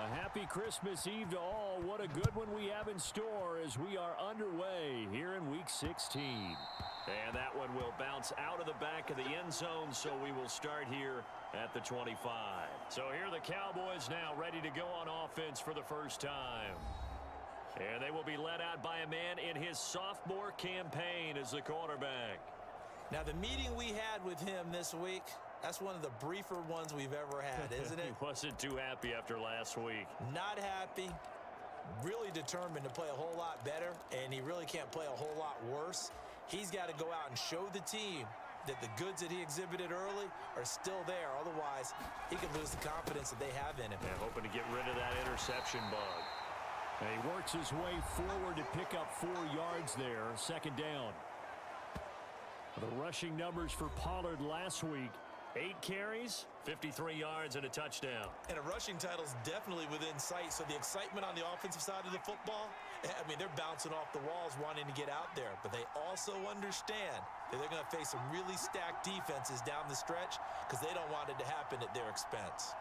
Happy Christmas Eve to all. What a good one we have in store as we are underway here in Week 16. And that one will bounce out of the back of the end zone, so we will start here at the 25. So here are the Cowboys now ready to go on offense for the first time. And they will be led out by a man in his sophomore campaign as the quarterback. Now, the meeting we had with him this week, that's one of the briefer ones we've ever had, isn't it? He wasn't too happy after last week. Not happy. Really determined to play a whole lot better, and he really can't play a whole lot worse. He's got to go out and show the team that the goods that he exhibited early are still there. Otherwise, he could lose the confidence that they have in him. Yeah, hoping to get rid of that interception bug. And he works his way forward to pick up 4 yards there, second down. The rushing numbers for Pollard last week, 8 carries, 53 yards, and a touchdown. And a rushing title is definitely within sight, so the excitement on the offensive side of the football, I mean, they're bouncing off the walls wanting to get out there, but they also understand that they're going to face some really stacked defenses down the stretch because they don't want it to happen at their expense.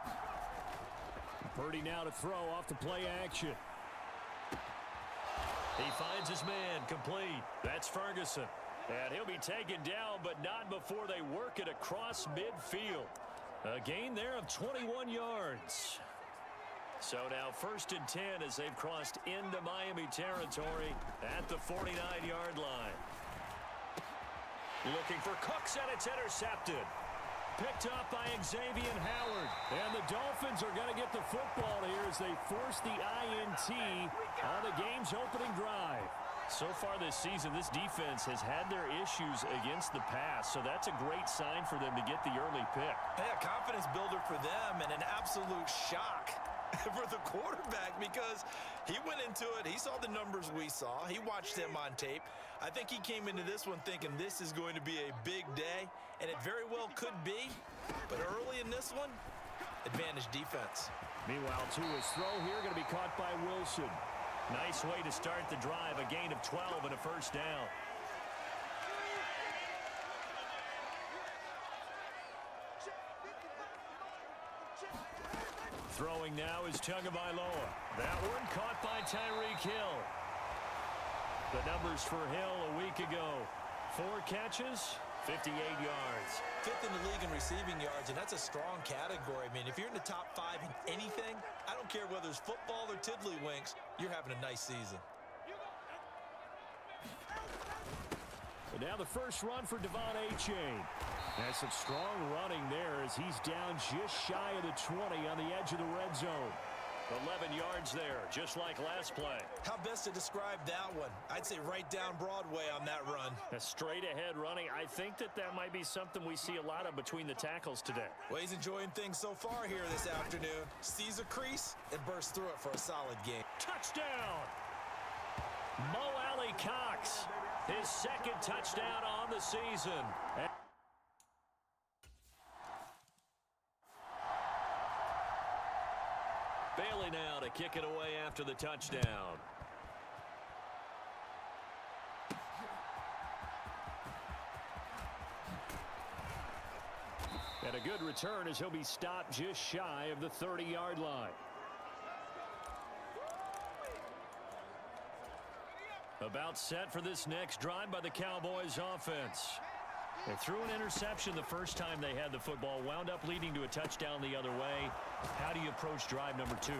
Purdy now to throw off the play action. He finds his man complete. That's Ferguson. And he'll be taken down, but not before they work it across midfield. A gain there of 21 yards. So now 1st and 10 as they've crossed into Miami territory at the 49-yard line. Looking for Cooks, and it's intercepted. Picked up by Xavier Howard. And the Dolphins are going to get the football here as they force the INT on the game's opening drive. So far this season, this defense has had their issues against the pass, so that's a great sign for them to get the early pick. Yeah, confidence builder for them and an absolute shock for the quarterback because he went into it. He saw the numbers we saw. He watched them on tape. I think he came into this one thinking this is going to be a big day, and it very well could be. But early in this one, advantage defense. Meanwhile, Tua's throw here going to be caught by Wilson. Nice way to start the drive, a gain of 12 and a first down. Throwing now is Tagovailoa. That one caught by Tyreek Hill. The numbers for Hill a week ago. 4 catches, 58 yards. 5th in the league in receiving yards, and that's a strong category. I mean, if you're in the top 5 in anything, I don't care whether it's football or tiddlywinks, you're having a nice season. And now the first run for Devon Achane. That's some strong running there as he's down just shy of the 20 on the edge of the red zone. 11 yards there, just like last play. How best to describe that one? I'd say right down Broadway on that run. A straight ahead running. I think that might be something we see a lot of between the tackles today. Well, he's enjoying things so far here this afternoon. Sees a crease and bursts through it for a solid game. Touchdown! Mo Alley Cox, his 2nd touchdown on the season. Bailey now to kick it away after the touchdown. And a good return as he'll be stopped just shy of the 30-yard line. About set for this next drive by the Cowboys offense. They threw an interception the first time they had the football, wound up leading to a touchdown the other way. How do you approach drive number 2?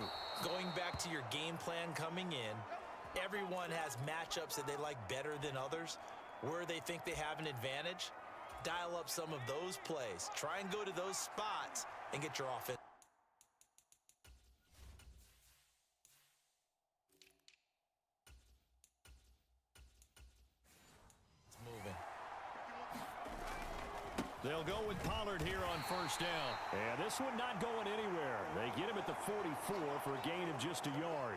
Going back to your game plan coming in, everyone has matchups that they like better than others. Where they think they have an advantage, dial up some of those plays. Try and go to those spots and get your offense. They'll go with Pollard here on first down. And this one not going anywhere. They get him at the 44 for a gain of just a yard.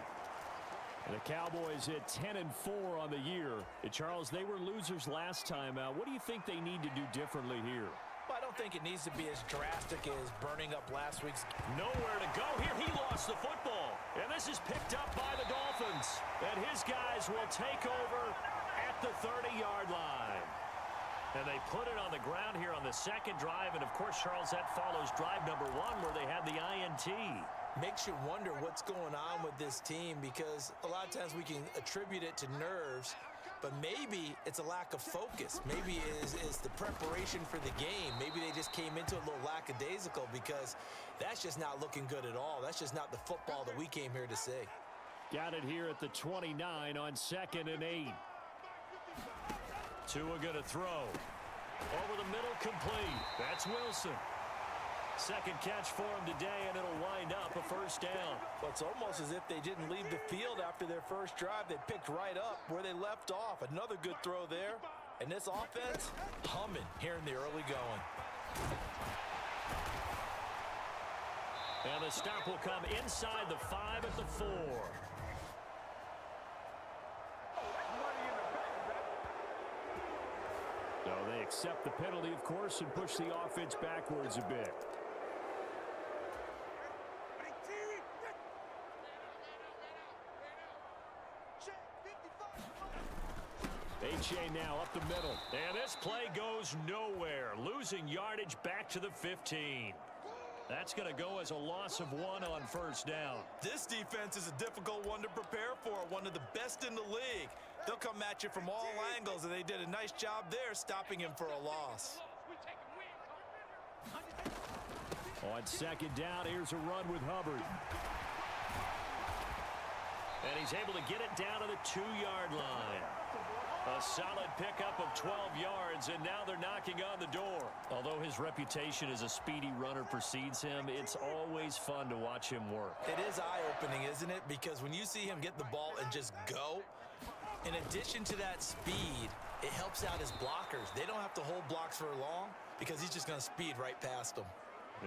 And the Cowboys at 10-4 on the year. And Charles, they were losers last time out. What do you think they need to do differently here? Well, I don't think it needs to be as drastic as burning up last week's. Nowhere to go here. He lost the football. And this is picked up by the Dolphins. And his guys will take over at the 30-yard line. And they put it on the ground here on the 2nd drive. And, of course, Charles, that follows drive number 1 where they had the INT. Makes you wonder what's going on with this team, because a lot of times we can attribute it to nerves, but maybe it's a lack of focus. Maybe it's the preparation for the game. Maybe they just came into it a little lackadaisical, because that's just not looking good at all. That's just not the football that we came here to see. Got it here at the 29 on 2nd and 8. Tua going to throw. Over the middle, complete. That's Wilson. Second catch for him today, and it'll wind up a first down. Well, it's almost as if they didn't leave the field after their first drive. They picked right up where they left off. Another good throw there. And this offense, humming here in the early going. And the stop will come inside the 5 at the 4. So they accept the penalty, of course, and push the offense backwards a bit. H.A. now up the middle. And this play goes nowhere. Losing yardage back to the 15. That's going to go as a loss of 1 on first down. This defense is a difficult one to prepare for, one of the best in the league. They'll come at you from all angles, and they did a nice job there stopping him for a loss. On second down, here's a run with Hubbard. And he's able to get it down to the 2-yard line. A solid pickup of 12 yards, and now they're knocking on the door. Although his reputation as a speedy runner precedes him, it's always fun to watch him work. It is eye-opening, isn't it? Because when you see him get the ball and just go, in addition to that speed, it helps out his blockers. They don't have to hold blocks for long because he's just going to speed right past them.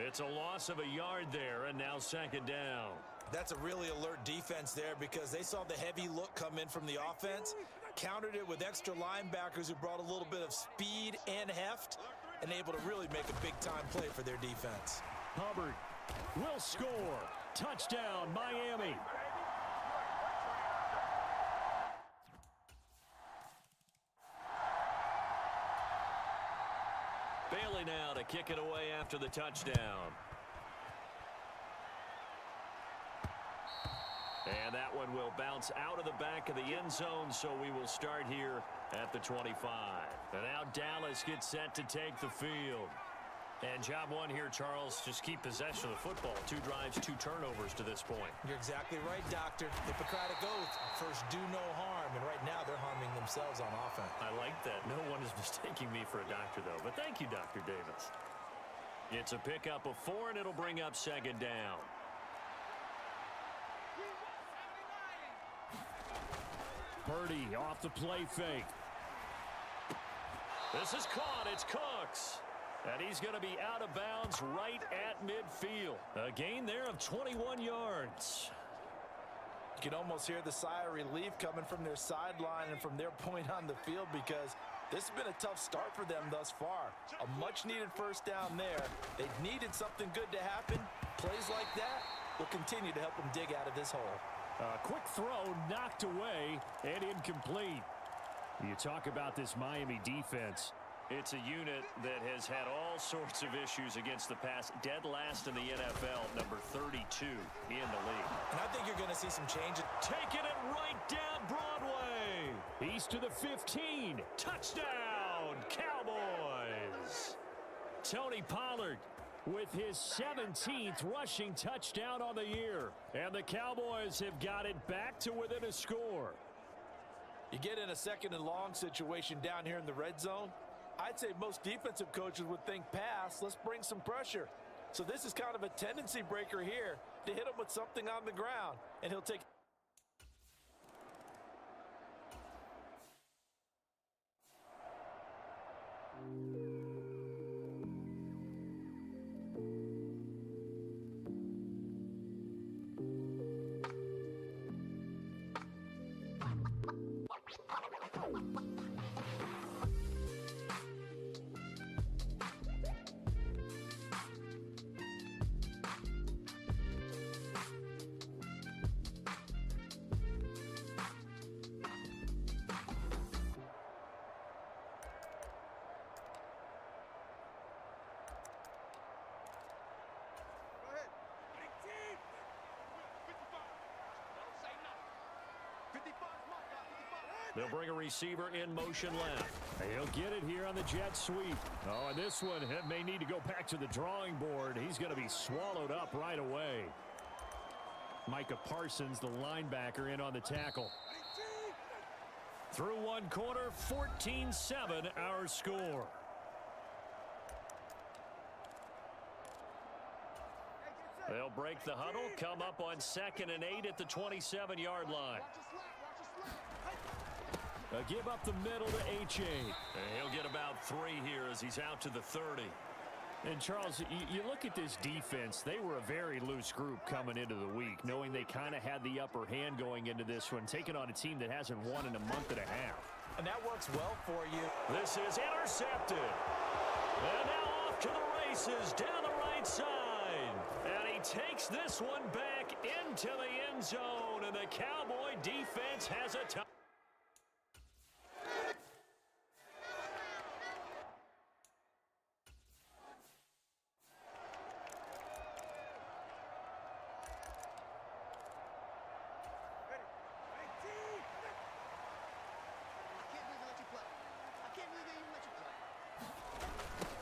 It's a loss of a yard there, and now second down. That's a really alert defense there, because they saw the heavy look come in from the offense, countered it with extra linebackers who brought a little bit of speed and heft, and able to really make a big-time play for their defense. Hubbard will score. Touchdown, Miami. Bailey now to kick it away after the touchdown. And that one will bounce out of the back of the end zone, so we will start here at the 25. And now Dallas gets set to take the field. And job one here, Charles, just keep possession of the football. 2 drives, 2 turnovers to this point. You're exactly right, Doctor. Hippocratic oath, first do no harm, and right now they're harming themselves on offense. I like that. No one is mistaking me for a doctor, though. But thank you, Dr. Davis. It's a pickup of 4, and it'll bring up second down. Purdy off the play fake. This is caught. It's Cooks. And he's going to be out of bounds right at midfield. A gain there of 21 yards. You can almost hear the sigh of relief coming from their sideline and from their point on the field, because this has been a tough start for them thus far. A much-needed first down there. They needed something good to happen. Plays like that will continue to help them dig out of this hole. A quick throw knocked away and incomplete. You talk about this Miami defense. It's a unit that has had all sorts of issues against the pass. Dead last in the NFL, number 32 in the league. And I think you're going to see some change. Taking it right down Broadway. He's to the 15. Touchdown, Cowboys. Tony Pollard with his 17th rushing touchdown on the year. And the Cowboys have got it back to within a score. You get in a second and long situation down here in the red zone. I'd say most defensive coaches would think pass, let's bring some pressure. So this is kind of a tendency breaker here to hit him with something on the ground, and he'll take. They'll bring a receiver in motion left. He'll get it here on the jet sweep. Oh, and this one may need to go back to the drawing board. He's going to be swallowed up right away. Micah Parsons, the linebacker, in on the tackle. Through one quarter, 14-7 our score. They'll break the huddle, come up on 2nd and 8 at the 27-yard line. A give up the middle to H.A. He'll get about 3 here as he's out to the 30. And, Charles, you look at this defense. They were a very loose group coming into the week, knowing they kind of had the upper hand going into this one, taking on a team that hasn't won in a month and a half. And that works well for you. This is intercepted. And now off to the races down the right side. And he takes this one back into the end zone. And the Cowboy defense has a touchdown.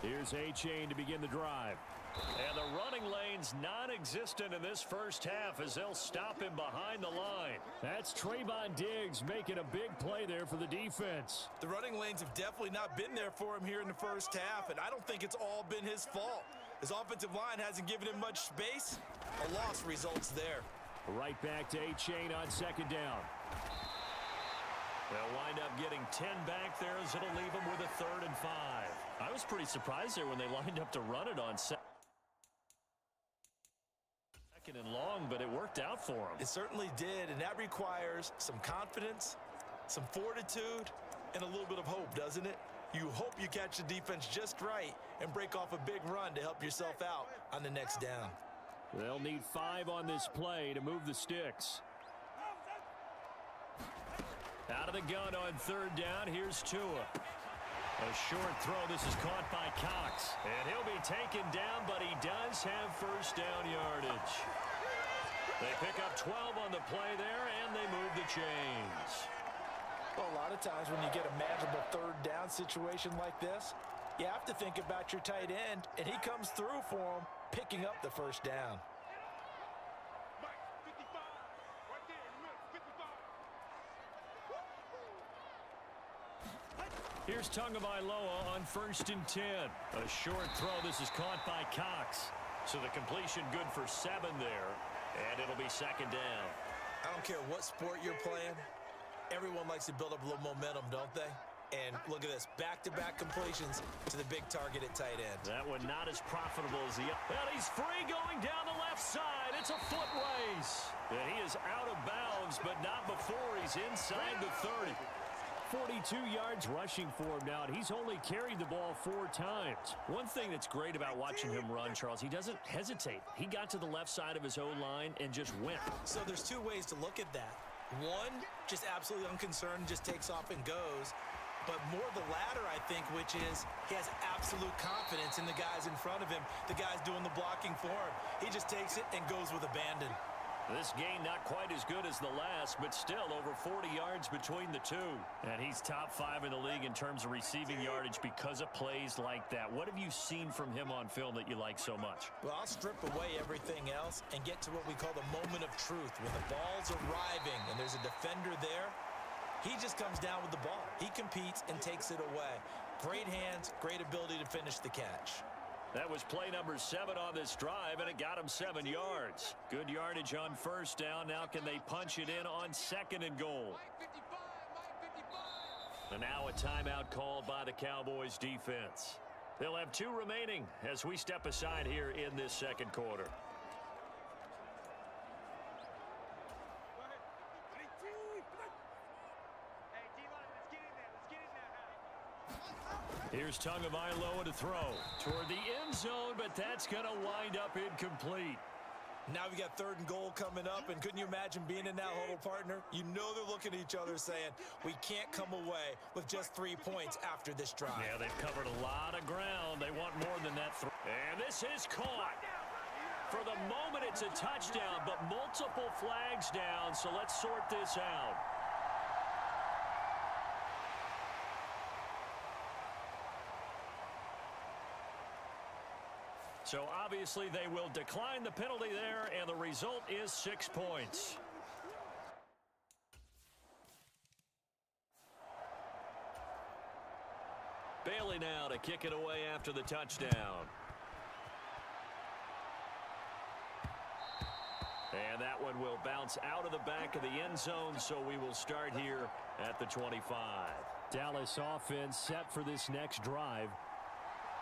Here's A-Chain to begin the drive. And the running lane's non-existent in this first half as they'll stop him behind the line. That's Trayvon Diggs making a big play there for the defense. The running lanes have definitely not been there for him here in the first half, and I don't think it's all been his fault. His offensive line hasn't given him much space. A loss results there. Right back to A-Chain on 2nd down. They'll wind up getting 10 back there as it'll leave them with a 3rd and 5. I was pretty surprised there when they lined up to run it on 2nd and long, but it worked out for them. It certainly did, and that requires some confidence, some fortitude, and a little bit of hope, doesn't it? You hope you catch the defense just right and break off a big run to help yourself out on the next down. They'll need 5 on this play to move the sticks. Out of the gun on 3rd down, here's Tua. A short throw, this is caught by Cox. And he'll be taken down, but he does have first down yardage. They pick up 12 on the play there, and they move the chains. Well, a lot of times when you get a manageable 3rd down situation like this, you have to think about your tight end, and he comes through for him, picking up the first down. Here's Tagovailoa on 1st and 10. A short throw. This is caught by Cox. So the completion good for 7 there. And it'll be 2nd down. I don't care what sport you're playing. Everyone likes to build up a little momentum, don't they? And look at this. Back-to-back completions to the big target at tight end. That one not as profitable as the other. Well, he's free going down the left side. It's a foot race. And he is out of bounds, but not before he's inside the 30. 42 yards rushing for him now, and he's only carried the ball 4 times. One thing that's great about watching him run, Charles, he doesn't hesitate. He got to the left side of his O-line and just went. So there's 2 ways to look at that. One, just absolutely unconcerned, just takes off and goes. But more the latter, I think, which is he has absolute confidence in the guys in front of him, the guys doing the blocking for him. He just takes it and goes with abandon. This game not quite as good as the last, but still over 40 yards between the two. And he's top 5 in the league in terms of receiving yardage because of plays like that. What have you seen from him on film that you like so much? Well, I'll strip away everything else and get to what we call the moment of truth. When the ball's arriving and there's a defender there, he just comes down with the ball. He competes and takes it away. Great hands, great ability to finish the catch. That was play number 7 on this drive, and it got him 7 yards. Good yardage on 1st down. Now can they punch it in on 2nd and goal? And now a timeout called by the Cowboys defense. They'll have 2 remaining as we step aside here in this 2nd quarter. Here's Tagovailoa to throw toward the end zone, but that's going to wind up incomplete. Now we got 3rd and goal coming up, and couldn't you imagine being in that huddle, partner? You know they're looking at each other saying, we can't come away with just 3 points after this drive. Yeah, they've covered a lot of ground. They want more than that. And this is caught. For the moment, it's a touchdown, but multiple flags down, so let's sort this out. So obviously they will decline the penalty there, and the result is 6 points. Bailey now to kick it away after the touchdown. And that one will bounce out of the back of the end zone, so we will start here at the 25. Dallas offense set for this next drive.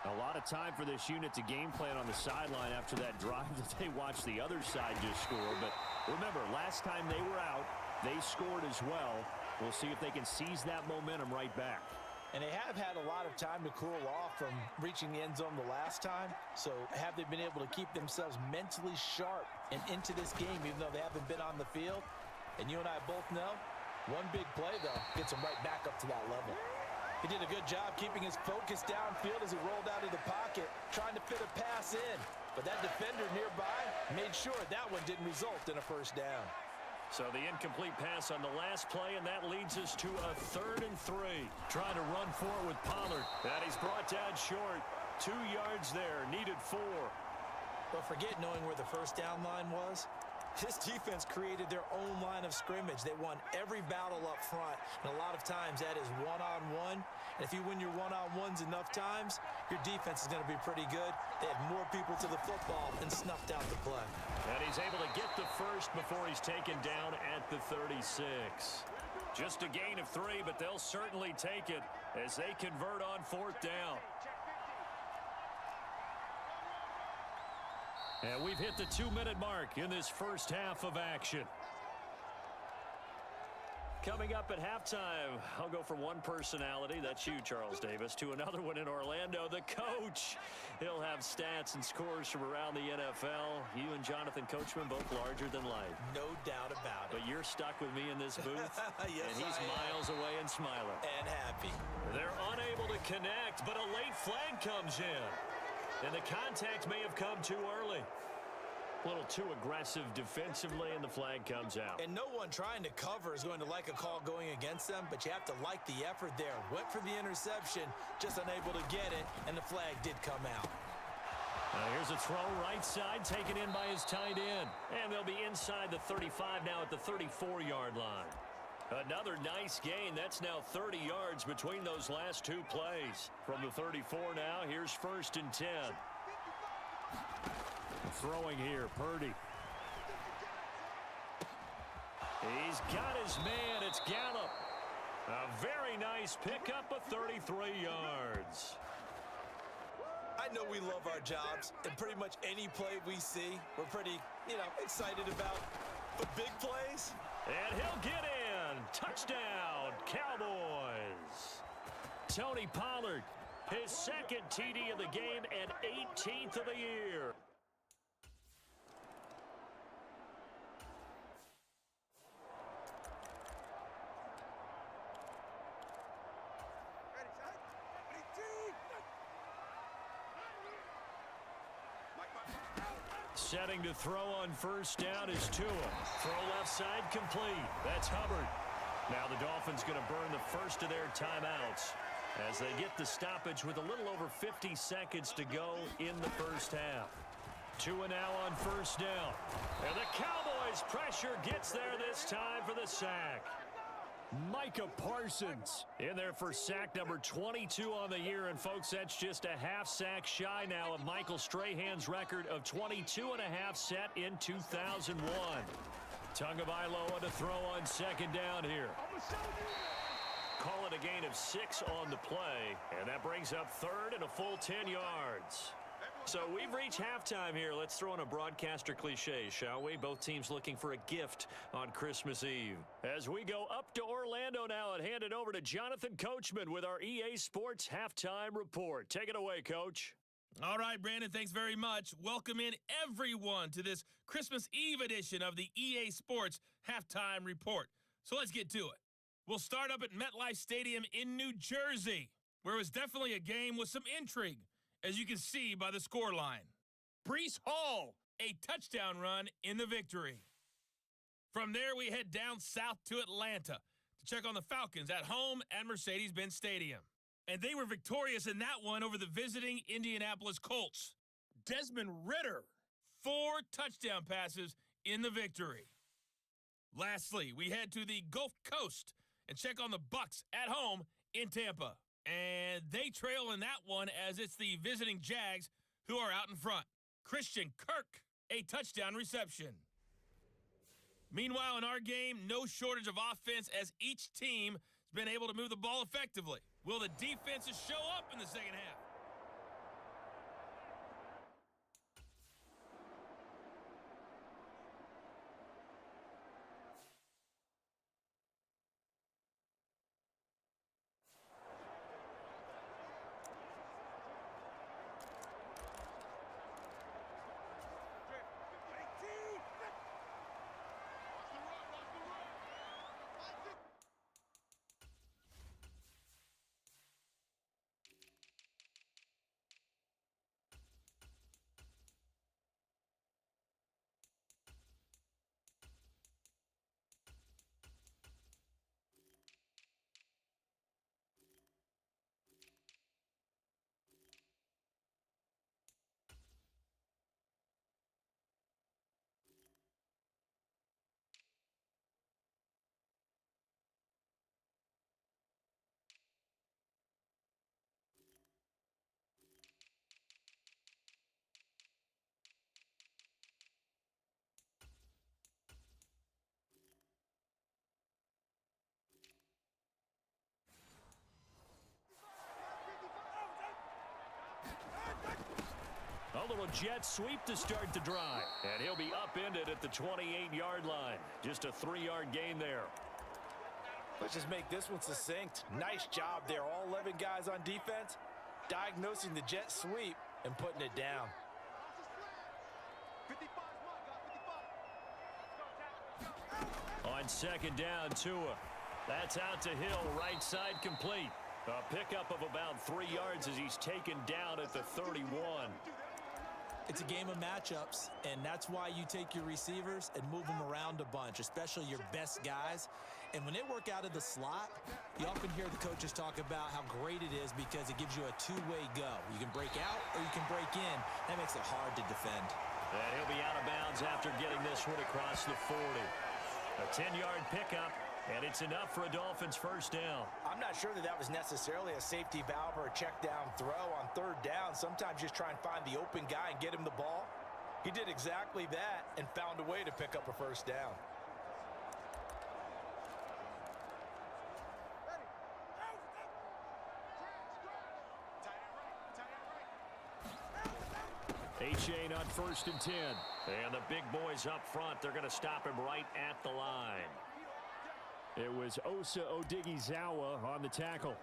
A lot of time for this unit to game plan on the sideline after that drive that they watched the other side just score. But remember, last time they were out, they scored as well. We'll see if they can seize that momentum right back. And they have had a lot of time to cool off from reaching the end zone the last time. So have they been able to keep themselves mentally sharp and into this game, even though they haven't been on the field? And you and I both know, one big play, though, gets them right back up to that level. He did a good job keeping his focus downfield as he rolled out of the pocket, trying to fit a pass in. But that defender nearby made sure that one didn't result in a first down. So the incomplete pass on the last play, and that leads us to a 3rd and 3. Trying to run for it with Pollard. And he's brought down short. 2 yards there, needed 4. But forget knowing where the first down line was. This defense created their own line of scrimmage. They won every battle up front, and a lot of times that is one-on-one. And if you win your one-on-ones enough times, your defense is going to be pretty good. They have more people to the football and snuffed out the play. And he's able to get the first before he's taken down at the 36. Just a gain of 3, but they'll certainly take it as they convert on 4th down. And we've hit the 2-minute mark in this first half of action. Coming up at halftime, I'll go from one personality, that's you, Charles Davis, to another one in Orlando, the coach. He'll have stats and scores from around the NFL. You and Jonathan Coachman both larger than life. No doubt about it. But you're stuck with me in this booth, yes, and he's miles away and smiling. And happy. They're unable to connect, but a late flag comes in. And the contact may have come too early. A little too aggressive defensively, and the flag comes out. And no one trying to cover is going to like a call going against them, but you have to like the effort there. Went for the interception, just unable to get it, and the flag did come out. Here's a throw right side, taken in by his tight end. And they'll be inside the 35 now at the 34-yard line. Another nice gain. That's now 30 yards between those last 2 plays. From the 34 now, here's 1st and 10. Throwing here, Purdy. He's got his man. It's Gallup. A very nice pickup of 33 yards. I know we love our jobs, and pretty much any play we see, we're pretty, excited about. But big plays? And he'll get in. Touchdown, Cowboys. Tony Pollard, his 2nd TD of the game and 18th of the year. Setting to throw on 1st down is Tua. Throw left side complete. That's Hubbard. Now the Dolphins going to burn the first of their timeouts as they get the stoppage with a little over 50 seconds to go in the first half. Tua now on 1st down. And the Cowboys pressure gets there this time for the sack. Micah Parsons in there for sack number 22 on the year. And, folks, that's just a half sack shy now of Michael Strahan's record of 22 and a half set in 2001. Tagovailoa to throw on 2nd down here. Call it a gain of 6 on the play. And that brings up 3rd and a full 10 yards. So we've reached halftime here. Let's throw in a broadcaster cliche, shall we? Both teams looking for a gift on Christmas Eve. As we go up to Orlando now and hand it over to Jonathan Coachman with our EA Sports Halftime Report. Take it away, Coach. All right, Brandon, thanks very much. Welcome in everyone to this Christmas Eve edition of the EA Sports Halftime Report. So let's get to it. We'll start up at MetLife Stadium in New Jersey, where it was definitely a game with some intrigue, as you can see by the scoreline. Breece Hall, a touchdown run in the victory. From there, we head down south to Atlanta to check on the Falcons at home at Mercedes-Benz Stadium. And they were victorious in that one over the visiting Indianapolis Colts. Desmond Ridder. 4 touchdown passes in the victory. Lastly, we head to the Gulf Coast and check on the Bucs at home in Tampa. And they trail in that one as it's the visiting Jags who are out in front. Christian Kirk, a touchdown reception. Meanwhile, in our game, no shortage of offense as each team has been able to move the ball effectively. Will the defenses show up in the second half? A little jet sweep to start the drive. And he'll be upended at the 28-yard line. Just a 3-yard gain there. Let's just make this one succinct. Nice job there. All 11 guys on defense, diagnosing the jet sweep and putting it down. On second down, Tua. That's out to Hill, right side complete. A pickup of about 3 yards as he's taken down at the 31. It's a game of matchups, and that's why you take your receivers and move them around a bunch, especially your best guys. And when they work out of the slot, you often hear the coaches talk about how great it is because it gives you a two-way go. You can break out or you can break in. That makes it hard to defend. And he'll be out of bounds after getting this one across the 40. A 10-yard pickup, and it's enough for a Dolphins first down. I'm not sure that was necessarily a safety valve or a check down throw on third down. Sometimes just try and find the open guy and get him the ball. He did exactly that and found a way to pick up a first down. Achane on 1st and 10. And the big boys up front, they're going to stop him right at the line. It was Osa Odighizuwa on the tackle.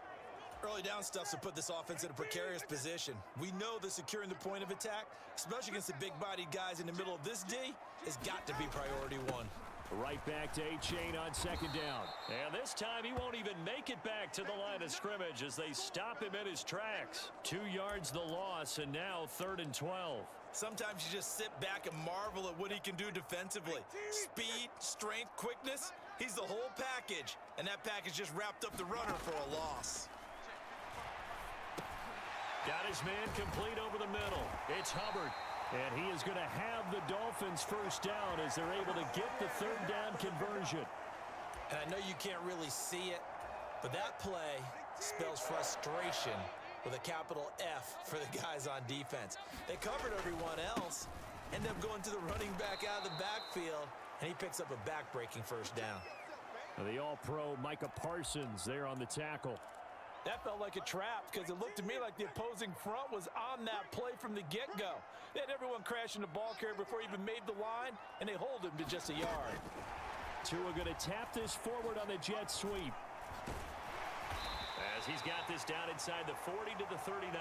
Early down stuff's to put this offense in a precarious position. We know that securing the point of attack, especially against the big-bodied guys in the middle of this D, has got to be priority one. Right back to Achane on second down. And this time he won't even make it back to the line of scrimmage as they stop him in his tracks. 2 yards the loss, and now 3rd and 12. Sometimes you just sit back and marvel at what he can do defensively. Speed, strength, quickness, he's the whole package. And that package just wrapped up the runner for a loss. Got his man complete over the middle. It's Hubbard. And he is going to have the Dolphins first down as they're able to get the 3rd down conversion. And I know you can't really see it, but that play spells frustration with a capital F for the guys on defense. They covered everyone else, end up going to the running back out of the backfield, and he picks up a back-breaking first down. The all-pro Micah Parsons there on the tackle. That felt like a trap because it looked to me like the opposing front was on that play from the get-go. They had everyone crashing the ball carrier before he even made the line, and they hold him to just a yard. Tua going to tap this forward on the jet sweep. As he's got this down inside the 40 to the 39.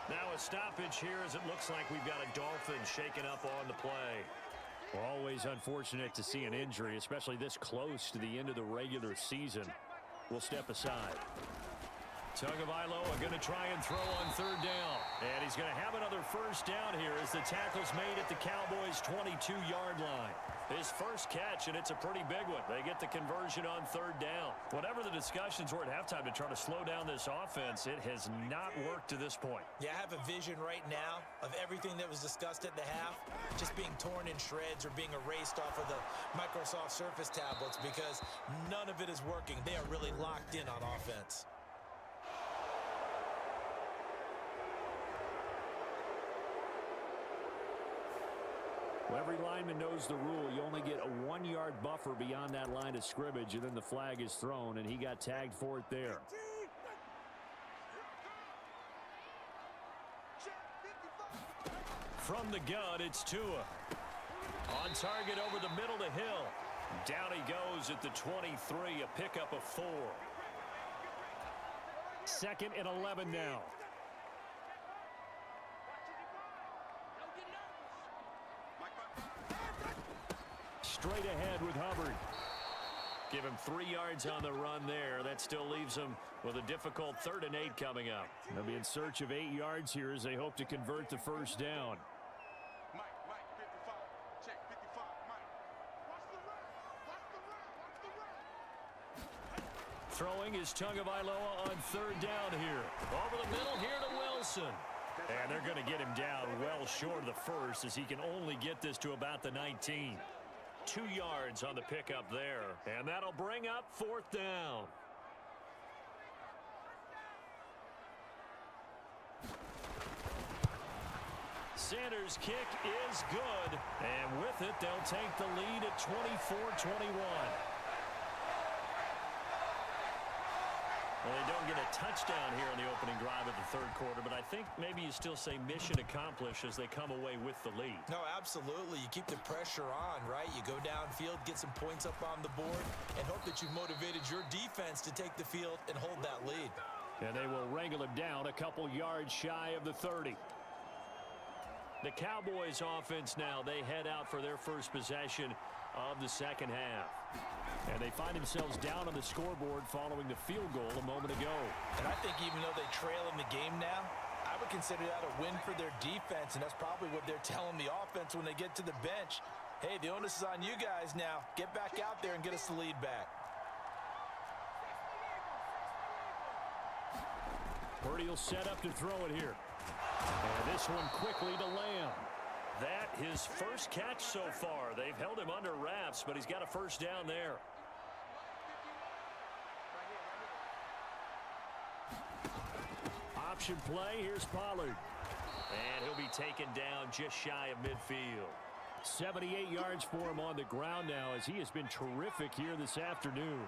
Now a stoppage here as it looks like we've got a Dolphin shaken up on the play. Always unfortunate to see an injury, especially this close to the end of the regular season. We'll step aside. Tagovailoa going to try and throw on 3rd down. And he's he's going to have another first down here as the tackle's made at the Cowboys' 22-yard line. His first catch, and it's a pretty big one. They get the conversion on third down. Whatever the discussions were at halftime to try to slow down this offense, it has not worked to this point. Yeah, I have a vision right now of everything that was discussed at the half just being torn in shreds or being erased off of the Microsoft Surface tablets because none of it is working. They are really locked in on offense. Well, every lineman knows the rule. You only get a 1-yard buffer beyond that line of scrimmage, and then the flag is thrown, and he got tagged for it there. From the gun, it's Tua. On target over the middle to Hill. Down he goes at the 23, a pickup of 4. 2nd and 11 now. Straight ahead with Hubbard. Give him 3 yards on the run there. That still leaves him with a difficult 3rd and 8 coming up. They'll be in search of 8 yards here as they hope to convert the first down. Mike, 55. Check, 55. Mike. Watch the run. Throwing is Tagovailoa on 3rd down here. Over the middle here to Wilson. And they're going to get him down well short of the first as he can only get this to about the 19. 2 yards on the pickup there. And that'll bring up 4th down. Sanders' kick is good. And with it, they'll take the lead at 24-21. Well, they don't get a touchdown here in the opening drive of the 3rd quarter, but I think maybe you still say mission accomplished as they come away with the lead. No, absolutely. You keep the pressure on, right? You go downfield, get some points up on the board, and hope that you've motivated your defense to take the field and hold that lead. And they will wrangle him down a couple yards shy of the 30. The Cowboys offense now, they head out for their first possession of the 2nd half. And they find themselves down on the scoreboard following the field goal a moment ago. And I think even though they trail in the game now, I would consider that a win for their defense, and that's probably what they're telling the offense when they get to the bench. Hey, the onus is on you guys now. Get back out there and get us the lead back. Purdy will set up to throw it here. And this one quickly to Lamb. That his first catch so far. They've held him under wraps, but he's got a first down there. Option play. Here's Pollard. And he'll be taken down just shy of midfield. 78 yards for him on the ground now as he has been terrific here this afternoon.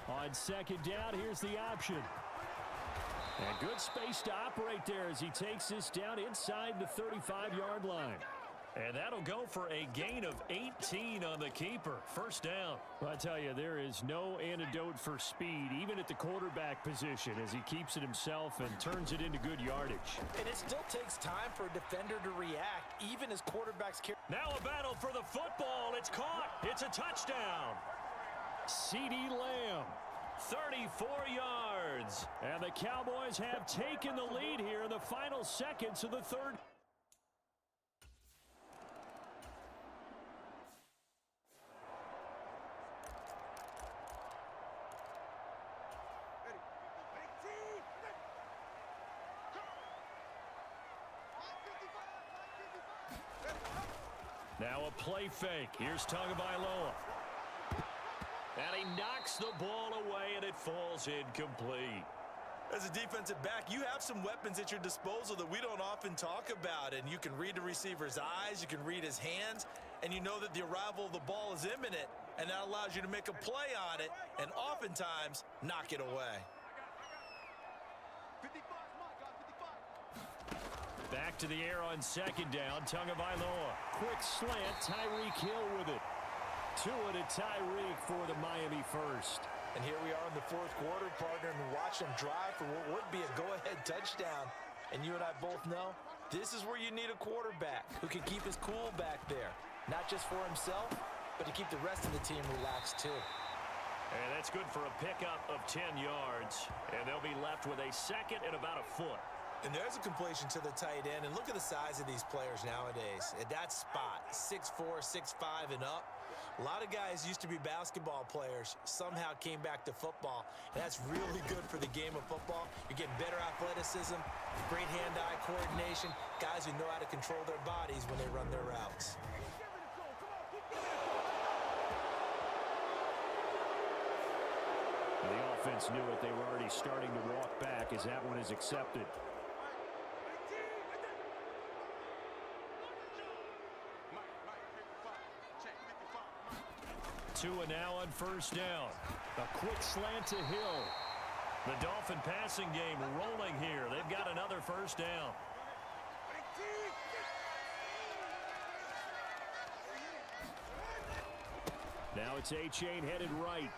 On 2nd down, here's the option. And good space to operate there as he takes this down inside the 35-yard line. And that'll go for a gain of 18 on the keeper. First down. Well, I tell you, there is no antidote for speed, even at the quarterback position, as he keeps it himself and turns it into good yardage. And it still takes time for a defender to react, even as quarterbacks carry. Now a battle for the football. It's caught. It's a touchdown. CeeDee Lamb. 34 yards. And the Cowboys have taken the lead here in the final seconds of the 3rd. Now a play fake. Here's Tagovailoa. And he knocks the ball away, and it falls incomplete. As a defensive back, you have some weapons at your disposal that we don't often talk about, and you can read the receiver's eyes, you can read his hands, and you know that the arrival of the ball is imminent, and that allows you to make a play on it, and oftentimes knock it away. Back to the air on 2nd down. Tagovailoa. Quick slant. Tyreek Hill with it. Tua to Tyreek for the Miami first. And here we are in the 4th quarter, partner, and watch them drive for what would be a go-ahead touchdown. And you and I both know this is where you need a quarterback who can keep his cool back there. Not just for himself, but to keep the rest of the team relaxed too. And that's good for a pickup of 10 yards. And they'll be left with a second and about a foot. And there's a completion to the tight end. And look at the size of these players nowadays. At that spot, 6'4", 6'5", and up. A lot of guys used to be basketball players, somehow came back to football. And that's really good for the game of football. You're getting better athleticism, great hand-eye coordination, guys who know how to control their bodies when they run their routes. The offense knew it. They were already starting to walk back as that one is accepted. Tua now on first down. A quick slant to Hill. The Dolphin passing game rolling here. They've got another first down. Now it's A-Chain headed right.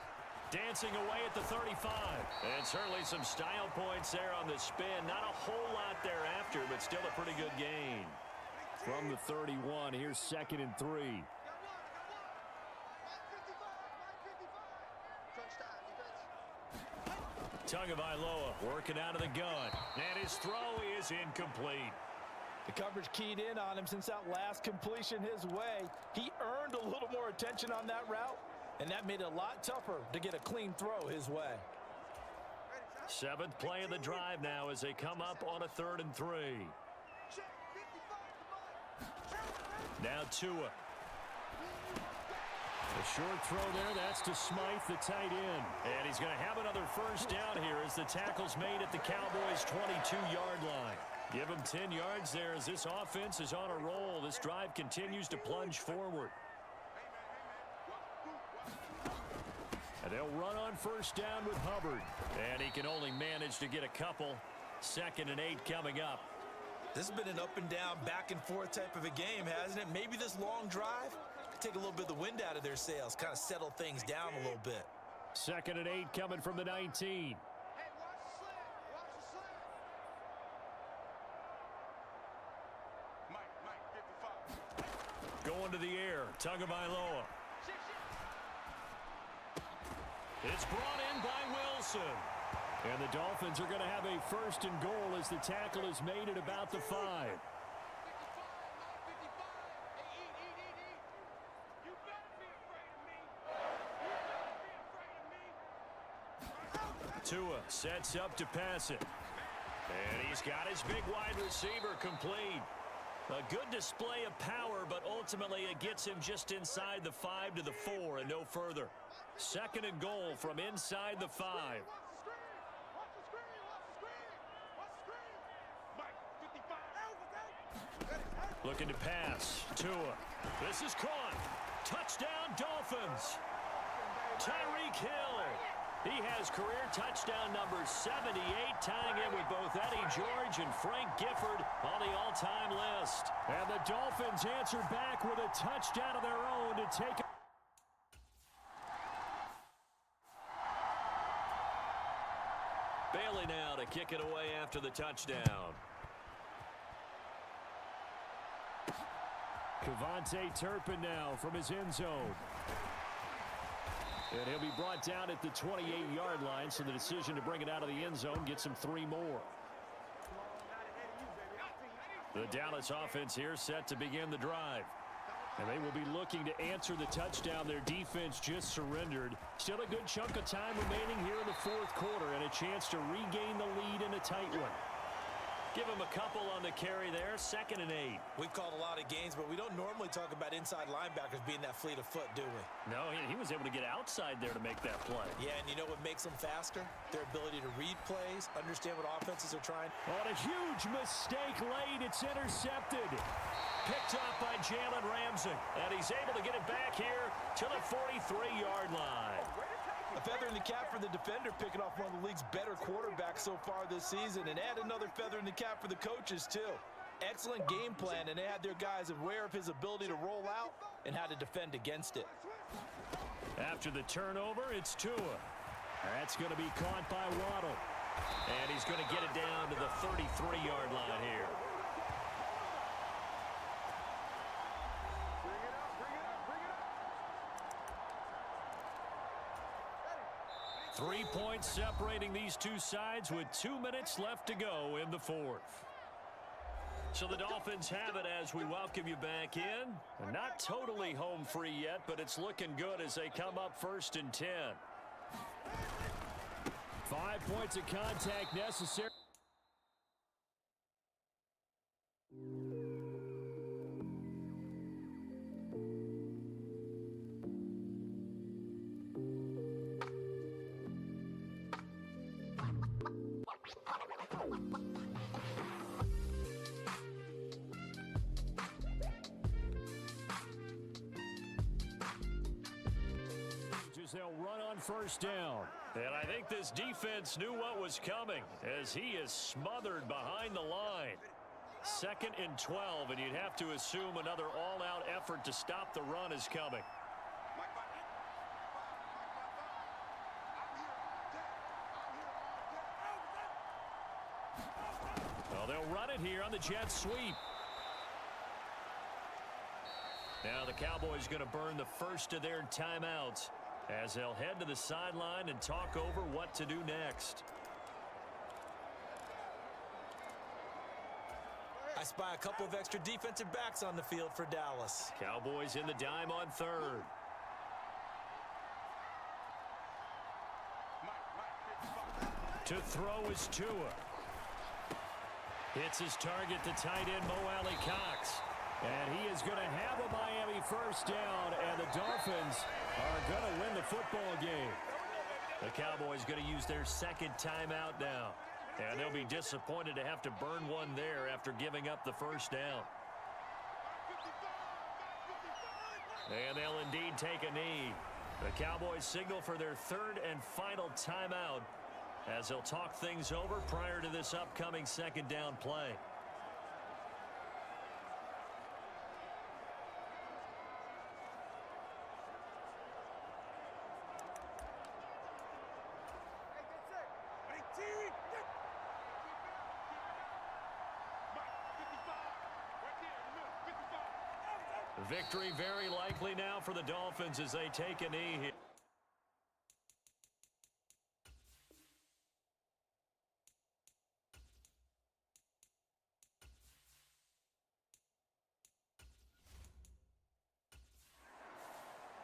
Dancing away at the 35. And certainly some style points there on the spin. Not a whole lot thereafter, but still a pretty good gain. From the 31, here's 2nd and 3. Tagovailoa working out of the gun. And his throw is incomplete. The coverage keyed in on him since that last completion his way. He earned a little more attention on that route, and that made it a lot tougher to get a clean throw his way. 7th play of the drive now as they come up on a 3rd and 3. Now Tua. A short throw there. That's to Smythe, the tight end. And he's going to have another first down here as the tackle's made at the Cowboys' 22-yard line. Give him 10 yards there as this offense is on a roll. This drive continues to plunge forward. And they'll run on first down with Hubbard. And he can only manage to get a couple. 2nd and 8 coming up. This has been an up and down, back and forth type of a game, hasn't it? Maybe this long drive could take a little bit of the wind out of their sails, kind of settle things down a little bit. 2nd and 8 coming from the 19. Going to the air, Tagovailoa. It's brought in by Wilson. And the Dolphins are going to have a 1st and goal as the tackle is made at about the 5. Tua sets up to pass it. And he's got his big wide receiver complete. A good display of power, but ultimately it gets him just inside the 5 to the 4 and no further. 2nd and goal from inside the 5. Looking to pass. Tua. This is caught. Touchdown, Dolphins. Tyreek Hill. He has career touchdown number 78, tying in with both Eddie George and Frank Gifford on the all-time list. And the Dolphins answer back with a touchdown of their own to take it. Bailey now to kick it away after the touchdown. Cavante Turpin now from his end zone. And he'll be brought down at the 28-yard line, so the decision to bring it out of the end zone gets him 3 more. The Dallas offense here set to begin the drive. And they will be looking to answer the touchdown their defense just surrendered. Still a good chunk of time remaining here in the 4th quarter and a chance to regain the lead in a tight one. Give him a couple on the carry there. 2nd and 8. We've called a lot of games, but we don't normally talk about inside linebackers being that fleet of foot, do we? No, he was able to get outside there to make that play. Yeah, and you know what makes them faster? Their ability to read plays, understand what offenses are trying. On a huge mistake late, it's intercepted. Picked up by Jalen Ramsey, and he's able to get it back here to the 43-yard line. A feather in the cap for the defender, picking off one of the league's better quarterbacks so far this season, and add another feather in the cap for the coaches, too. Excellent game plan, and they had their guys aware of his ability to roll out and how to defend against it. After the turnover, it's Tua. That's going to be caught by Waddle. And he's going to get it down to the 33-yard line here. 3 points separating these two sides with 2 minutes left to go in the fourth. So the Dolphins have it as we welcome you back in. Not totally home free yet, but it's looking good as they come up 1st and 10. 5 points of contact necessary. They'll run on 1st down. And I think this defense knew what was coming as he is smothered behind the line. 2nd and 12, and you'd have to assume another all-out effort to stop the run is coming. Well, they'll run it here on the jet sweep. Now the Cowboys going to burn the first of their timeouts as they'll head to the sideline and talk over what to do next. I spy a couple of extra defensive backs on the field for Dallas. Cowboys in the dime on 3rd. To throw is Tua. Hits his target, the tight end Mo Alley Cox. And he is going to have a Miami 1st down, and the Dolphins are going to win the football game. The Cowboys going to use their 2nd timeout now. And they'll be disappointed to have to burn one there after giving up the 1st down. And they'll indeed take a knee. The Cowboys signal for their 3rd and final timeout as they'll talk things over prior to this upcoming 2nd down play. Victory very likely now for the Dolphins as they take a knee here.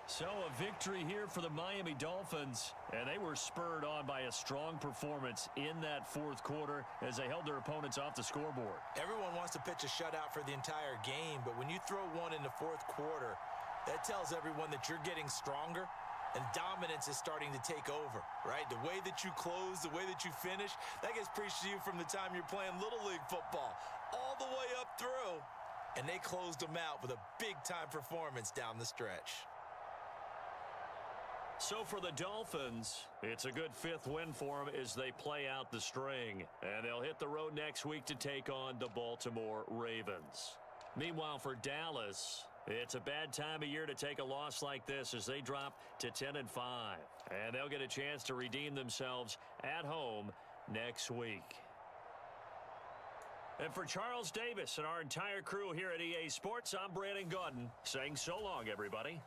So a victory here for the Miami Dolphins, and they were spurred on by a strong performance in that 4th quarter as they held their opponents off the scoreboard. Everyone wants to pitch a shutout for the entire game, but when you throw one in the 4th quarter, that tells everyone that you're getting stronger and dominance is starting to take over, right? The way that you close, the way that you finish, that gets preached to you from the time you're playing Little League football all the way up through, and they closed them out with a big-time performance down the stretch. So for the Dolphins, it's a good 5th win for them as they play out the string. And they'll hit the road next week to take on the Baltimore Ravens. Meanwhile, for Dallas, it's a bad time of year to take a loss like this as they drop to 10-5. And they'll get a chance to redeem themselves at home next week. And for Charles Davis and our entire crew here at EA Sports, I'm Brandon Gaudin saying so long, everybody.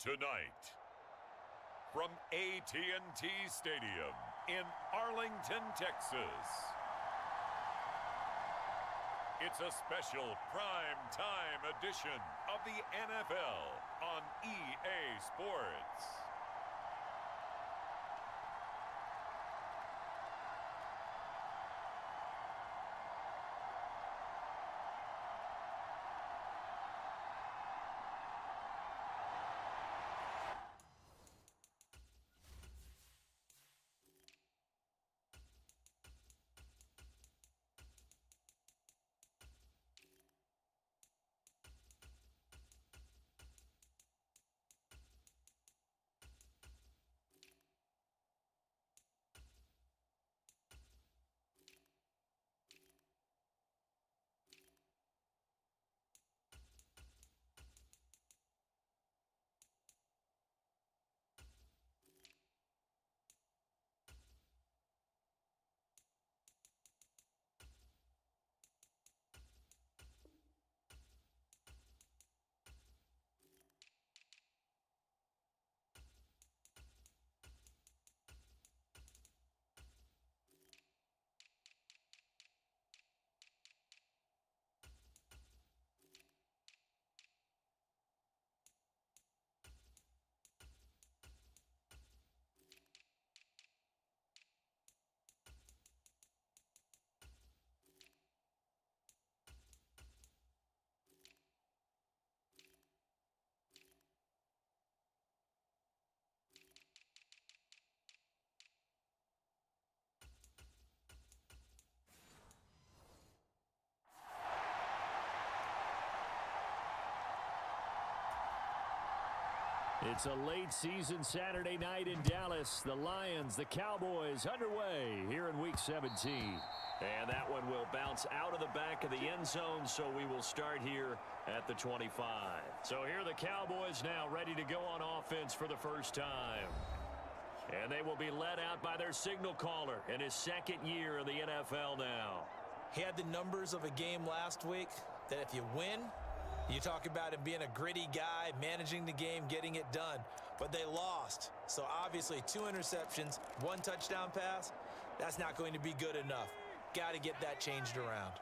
Tonight, from AT&T Stadium in Arlington, Texas, it's a special prime time edition of the NFL on EA Sports. It's a late season Saturday night in Dallas. The Lions, the Cowboys underway here in Week 17. And that one will bounce out of the back of the end zone, so we will start here at the 25. So here are the Cowboys now ready to go on offense for the first time. And they will be led out by their signal caller in his second year in the NFL now. He had the numbers of a game last week that if you win, you talk about him being a gritty guy, managing the game, getting it done. But they lost. So obviously 2 interceptions, 1 touchdown pass, that's not going to be good enough. Got to get that changed around.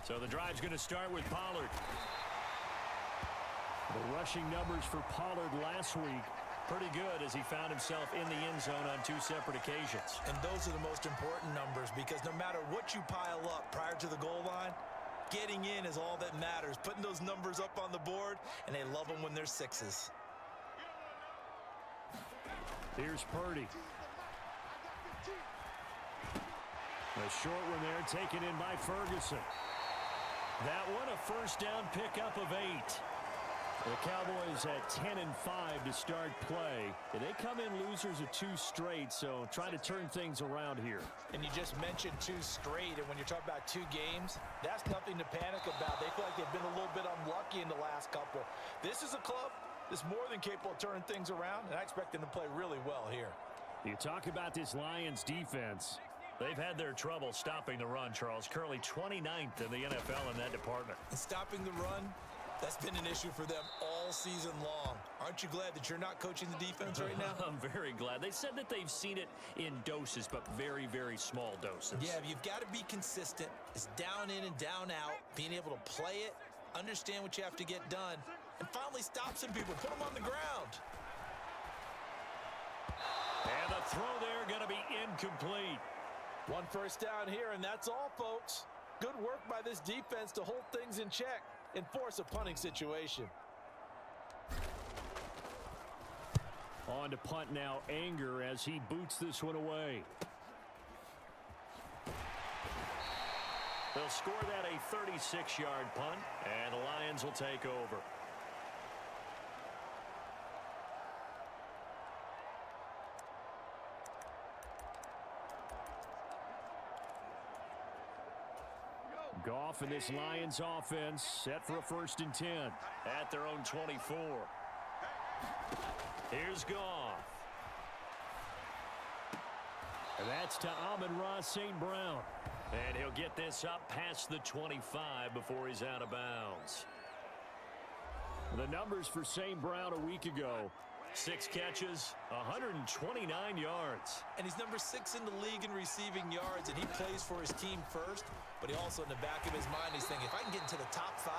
So the drive's going to start with Pollard. The rushing numbers for Pollard last week, pretty good as he found himself in the end zone on 2 separate occasions. And those are the most important numbers because no matter what you pile up prior to the goal line, getting in is all that matters. Putting those numbers up on the board, and they love them when they're 6s. Here's Purdy. A short one there taken in by Ferguson. That one a first down pickup of 8. The Cowboys at 10-5 to start play. And they come in losers of 2 straight, so trying to turn things around here. And you just mentioned 2 straight, and when you're talking about 2 games, that's nothing to panic about. They feel like they've been a little bit unlucky in the last couple. This is a club that's more than capable of turning things around, and I expect them to play really well here. You talk about this Lions defense. They've had their trouble stopping the run, Charles. Currently 29th in the NFL in that department. And stopping the run, that's been an issue for them all season long. Aren't you glad that you're not coaching the defense right now? I'm very glad. They said that they've seen it in doses, but very, very small doses. Yeah, you've got to be consistent. It's down in and down out, being able to play it, understand what you have to get done, and finally stop some people, put them on the ground. And the throw there going to be incomplete. 1 first down here, and that's all, folks. Good work by this defense to hold things in check and force a punting situation. On to punt now, Anger, as he boots this one away. They'll score that a 36-yard punt, and the Lions will take over. Goff and this Lions offense set for a 1st and 10 at their own 24. Here's Goff. And that's to Amon-Ra St. Brown. And he'll get this up past the 25 before he's out of bounds. The numbers for St. Brown a week ago. 6 catches, 129 yards. And he's number 6 in the league in receiving yards, and he plays for his team first. But he also, in the back of his mind, he's thinking, if I can get into the top 5,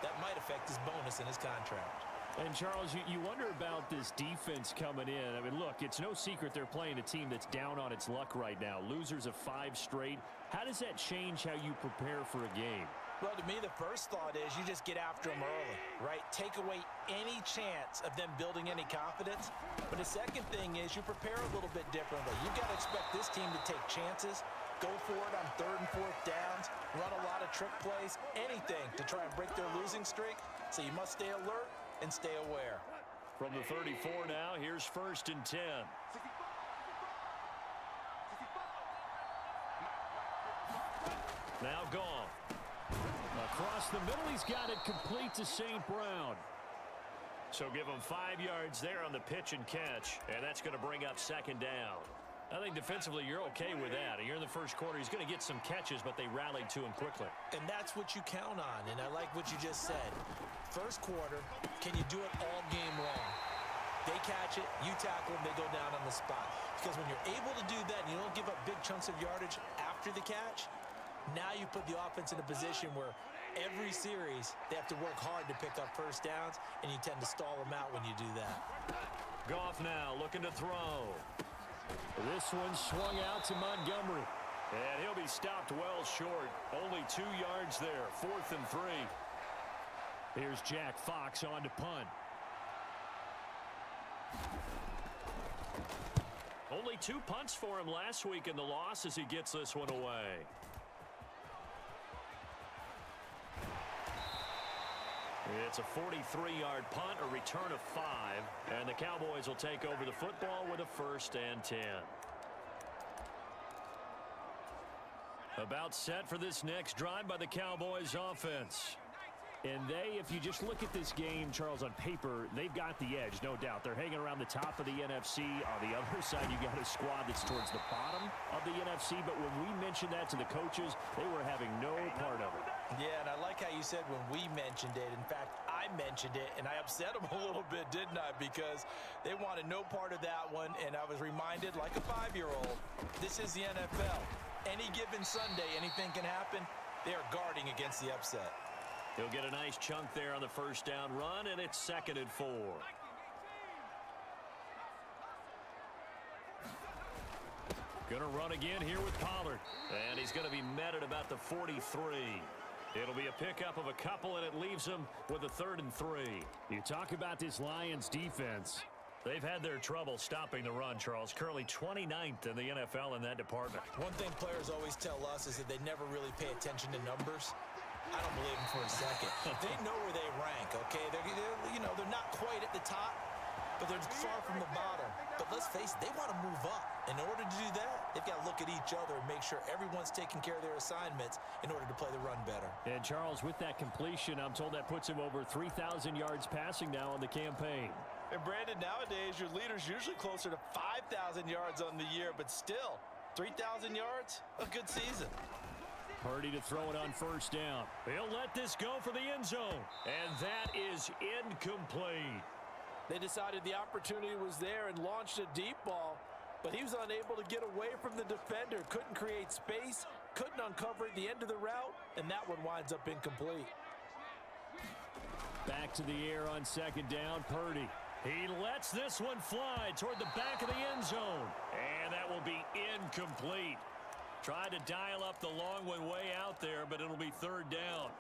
that might affect his bonus in his contract. And, Charles, you wonder about this defense coming in. I mean, look, it's no secret they're playing a team that's down on its luck right now. Losers of 5 straight. How does that change how you prepare for a game? Well, to me, the first thought is you just get after them early, right? Take away any chance of them building any confidence. But the second thing is you prepare a little bit differently. You've got to expect this team to take chances, go for it on 3rd and 4th downs, run a lot of trick plays, anything to try and break their losing streak. So you must stay alert and stay aware. From the 34 now, here's 1st and 10. Now Goff. Across the middle, he's got it complete to St. Brown. So give him 5 yards there on the pitch and catch, and that's going to bring up 2nd down. I think defensively you're okay with that. You're in the first quarter. He's going to get some catches, but they rallied to him quickly. And that's what you count on, and I like what you just said. First quarter, can you do it all game long? They catch it, you tackle them, they go down on the spot. Because when you're able to do that and you don't give up big chunks of yardage after the catch, now you put the offense in a position where every series they have to work hard to pick up first downs, and you tend to stall them out when you do that. Goff now looking to throw. This one swung out to Montgomery. And he'll be stopped well short. Only 2 yards there. 4th and 3. Here's Jack Fox on to punt. Only 2 punts for him last week in the loss as he gets this one away. It's a 43-yard punt, a return of 5, and the Cowboys will take over the football with a 1st and 10. About set for this next drive by the Cowboys offense. And they, if you just look at this game, Charles, on paper, they've got the edge, no doubt. They're hanging around the top of the NFC. On the other side, you got a squad that's towards the bottom of the NFC. But when we mentioned that to the coaches, they were having no part of it. Yeah, and I like how you said when we mentioned it. In fact, I mentioned it, and I upset them a little bit, didn't I? Because they wanted no part of that one, and I was reminded, like a 5-year-old, this is the NFL. Any given Sunday, anything can happen. They are guarding against the upset. He'll get a nice chunk there on the 1st down run, and it's 2nd and 4. Gonna run again here with Pollard. And he's gonna be met at about the 43. It'll be a pickup of a couple, and it leaves him with a 3rd and 3. You talk about this Lions defense. They've had their trouble stopping the run, Charles. Currently 29th in the NFL in that department. One thing players always tell us is that they never really pay attention to numbers. I don't believe them for a second. They know where they rank, okay? They're not quite at the top, but they're far from the bottom. But let's face it, they want to move up. In order to do that, they've got to look at each other and make sure everyone's taking care of their assignments in order to play the run better. And, Charles, with that completion, I'm told that puts him over 3,000 yards passing now on the campaign. And, Brandon, nowadays, your leader's usually closer to 5,000 yards on the year, but still, 3,000 yards, a good season. Purdy to throw it on 1st down. He'll let this go for the end zone. And that is incomplete. They decided the opportunity was there and launched a deep ball, but he was unable to get away from the defender. Couldn't create space, couldn't uncover at the end of the route, and that one winds up incomplete. Back to the air on 2nd down, Purdy. He lets this one fly toward the back of the end zone. And that will be incomplete. Tried to dial up the long one way out there, but it'll be 3rd down.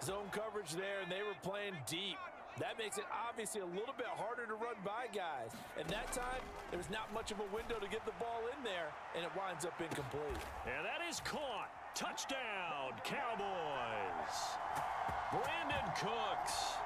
Zone coverage there, and they were playing deep. That makes it obviously a little bit harder to run by guys. And that time, there was not much of a window to get the ball in there, and it winds up incomplete. And that is caught. Touchdown, Cowboys. Brandon Cooks.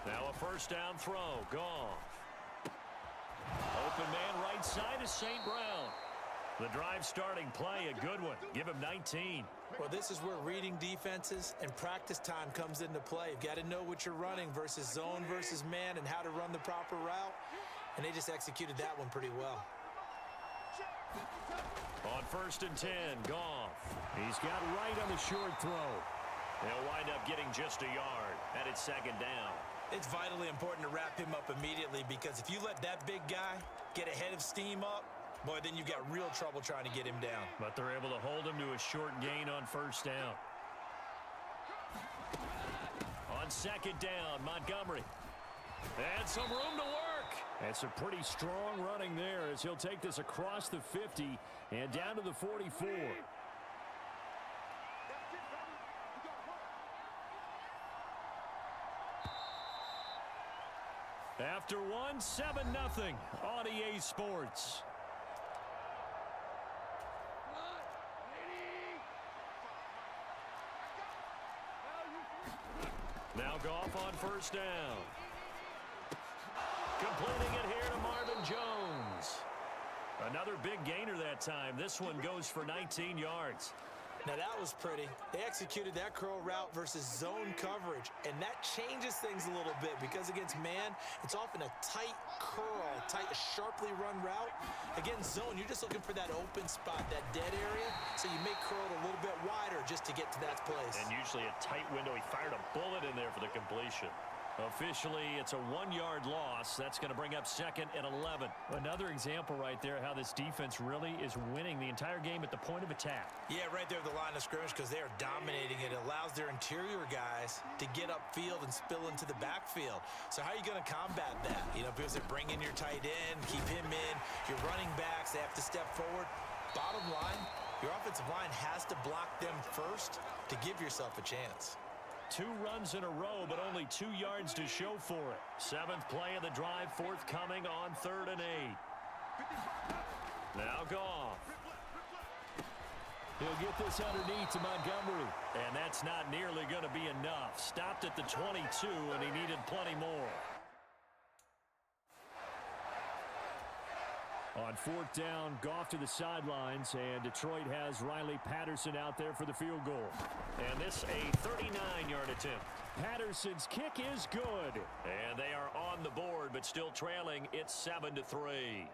Now a 1st down throw. Goff. Open man right side is St. Brown. The drive starting play, a good one. Give him 19. Well, this is where reading defenses and practice time comes into play. You've got to know what you're running versus zone versus man and how to run the proper route. And they just executed that one pretty well. On 1st and 10, Goff. He's got right on the short throw. They'll wind up getting just a yard, and it's 2nd down. It's vitally important to wrap him up immediately because if you let that big guy get a head of steam up, boy, then you've got real trouble trying to get him down. But they're able to hold him to a short gain on 1st down. On 2nd down, Montgomery. And some room to work. That's a pretty strong running there as he'll take this across the 50 and down to the 44. After one, 7-0 on EA Sports. Now Goff on 1st down. Completing it here to Marvin Jones. Another big gainer that time. This one goes for 19 yards. Now that was pretty. They executed that curl route versus zone coverage, and that changes things a little bit because against man, it's often a tight curl, sharply run route. Against zone, you're just looking for that open spot, that dead area, so you make curl a little bit wider just to get to that place. And usually a tight window. He fired a bullet in there for the completion. Officially, it's a 1-yard loss. That's going to bring up 2nd and 11. Another example right there how this defense really is winning the entire game at the point of attack. Yeah, right there at the line of scrimmage because they are dominating it. It allows their interior guys to get upfield and spill into the backfield. So how are you going to combat that? You know, because they bring in your tight end, keep him in. Your running backs, they have to step forward. Bottom line, your offensive line has to block them first to give yourself a chance. 2 runs in a row, but only 2 yards to show for it. 7th play of the drive forthcoming on 3rd and 8. Now Goff. He'll get this underneath to Montgomery. And that's not nearly going to be enough. Stopped at the 22, and he needed plenty more. On 4th down, Goff to the sidelines, and Detroit has Riley Patterson out there for the field goal. And this a 39-yard attempt. Patterson's kick is good. And they are on the board, but still trailing. It's 7-3.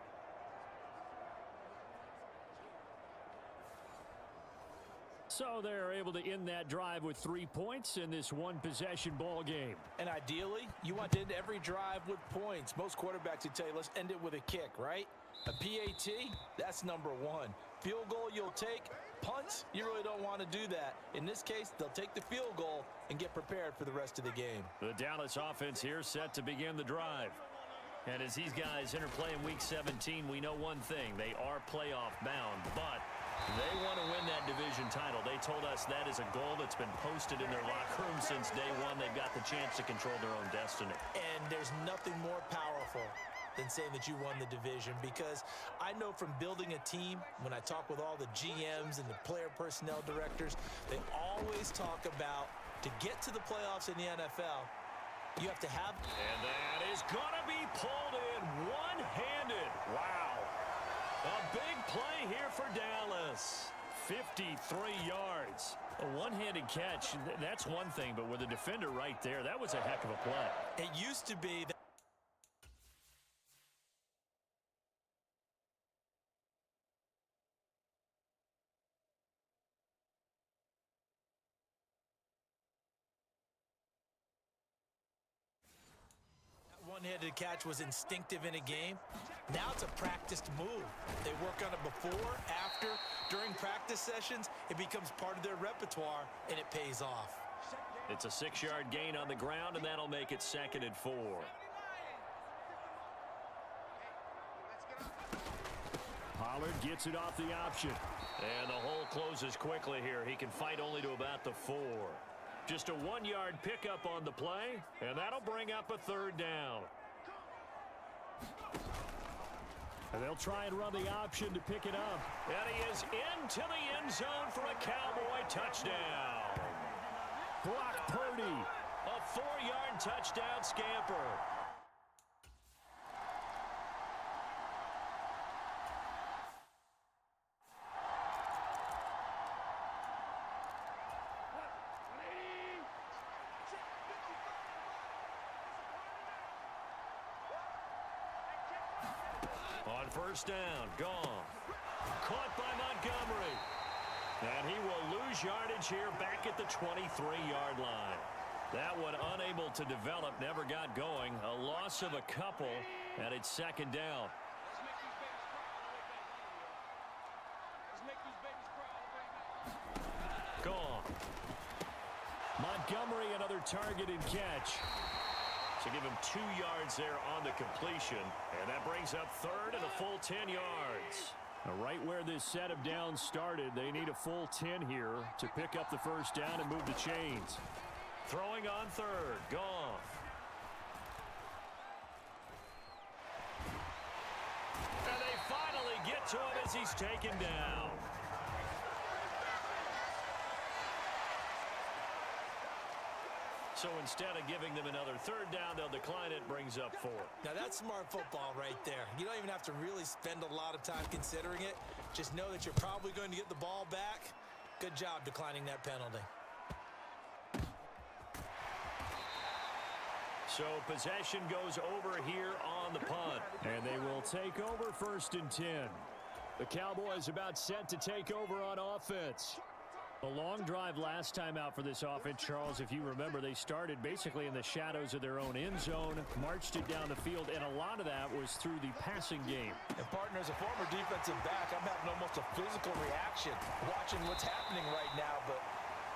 So they're able to end that drive with 3 points in this one-possession ball game. And ideally, you want to end every drive with points. Most quarterbacks would tell you, let's end it with a kick, right? A PAT, that's number 1. Field goal you'll take. Punts, you really don't want to do that. In this case, they'll take the field goal and get prepared for the rest of the game. The Dallas offense here set to begin the drive. And as these guys interplay in Week 17, we know one thing. They are playoff bound, but they want to win that division title. They told us that is a goal that's been posted in their locker room since day one. They've got the chance to control their own destiny. And there's nothing more powerful than saying that you won the division, because I know from building a team, when I talk with all the GMs and the player personnel directors, they always talk about to get to the playoffs in the NFL, you have to have... And that is going to be pulled in one-handed. Wow. A big play here for Dallas. 53 yards. A one-handed catch, that's one thing, but with a defender right there, that was a heck of a play. It used to be that one-handed catch was instinctive in a game. Now it's a practiced move. They work on it before, after, during practice sessions. It becomes part of their repertoire, and it pays off. It's a 6-yard gain on the ground, and that'll make it 2nd and 4. Pollard gets it off the option. And the hole closes quickly here. He can fight only to about the 4. Just a 1-yard pickup on the play, and that'll bring up a 3rd down. And they'll try and run the option to pick it up. And he is into the end zone for a Cowboy touchdown. Brock Purdy, a 4-yard touchdown scamper. On first down, Goff. Caught by Montgomery. And he will lose yardage here back at the 23-yard line. That one unable to develop, never got going. A loss of a couple, and it's second down. Goff. Montgomery, another targeted catch. So give him 2 yards there on the completion. And that brings up third and a full 10 yards. Right where this set of downs started, they need a full 10 here to pick up the first down and move the chains. Throwing on third, Goff. And they finally get to him as he's taken down. So instead of giving them another third down, they'll decline it, brings up 4. Now that's smart football right there. You don't even have to really spend a lot of time considering it. Just know that you're probably going to get the ball back. Good job declining that penalty. So possession goes over here on the punt. And they will take over first and 10. The Cowboys about set to take over on offense. A long drive last time out for this offense, Charles. If you remember, they started basically in the shadows of their own end zone, marched it down the field, and a lot of that was through the passing game. And partner, as a former defensive back, I'm having almost a physical reaction watching what's happening right now. But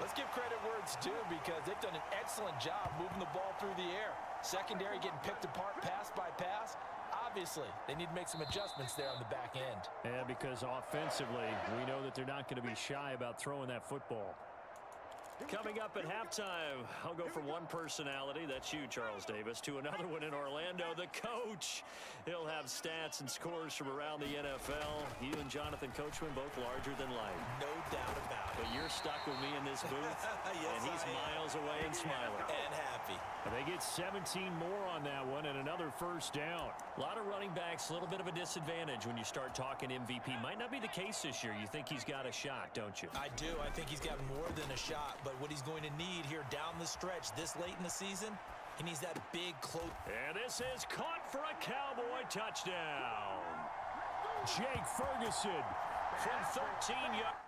let's give credit where it's due, because they've done an excellent job moving the ball through the air. Secondary getting picked apart pass by pass. Obviously, they need to make some adjustments there on the back end. Yeah, because offensively, we know that they're not going to be shy about throwing that football. Coming up at halftime, I'll go from one personality, that's you, Charles Davis, to another one in Orlando, the coach. He'll have stats and scores from around the NFL. You and Jonathan Coachman both larger than life. No doubt about it. But you're stuck with me in this booth, Yes, and he's miles away and smiling. And happy. And they get 17 more on that one and another first down. A lot of running backs, a little bit of a disadvantage when you start talking MVP. Might not be the case this year. You think he's got a shot, don't you? I do. I think he's got more than a shot, but what he's going to need here down the stretch this late in the season, he needs that big close. And this is caught for a Cowboy touchdown. Jake Ferguson from 13 yards.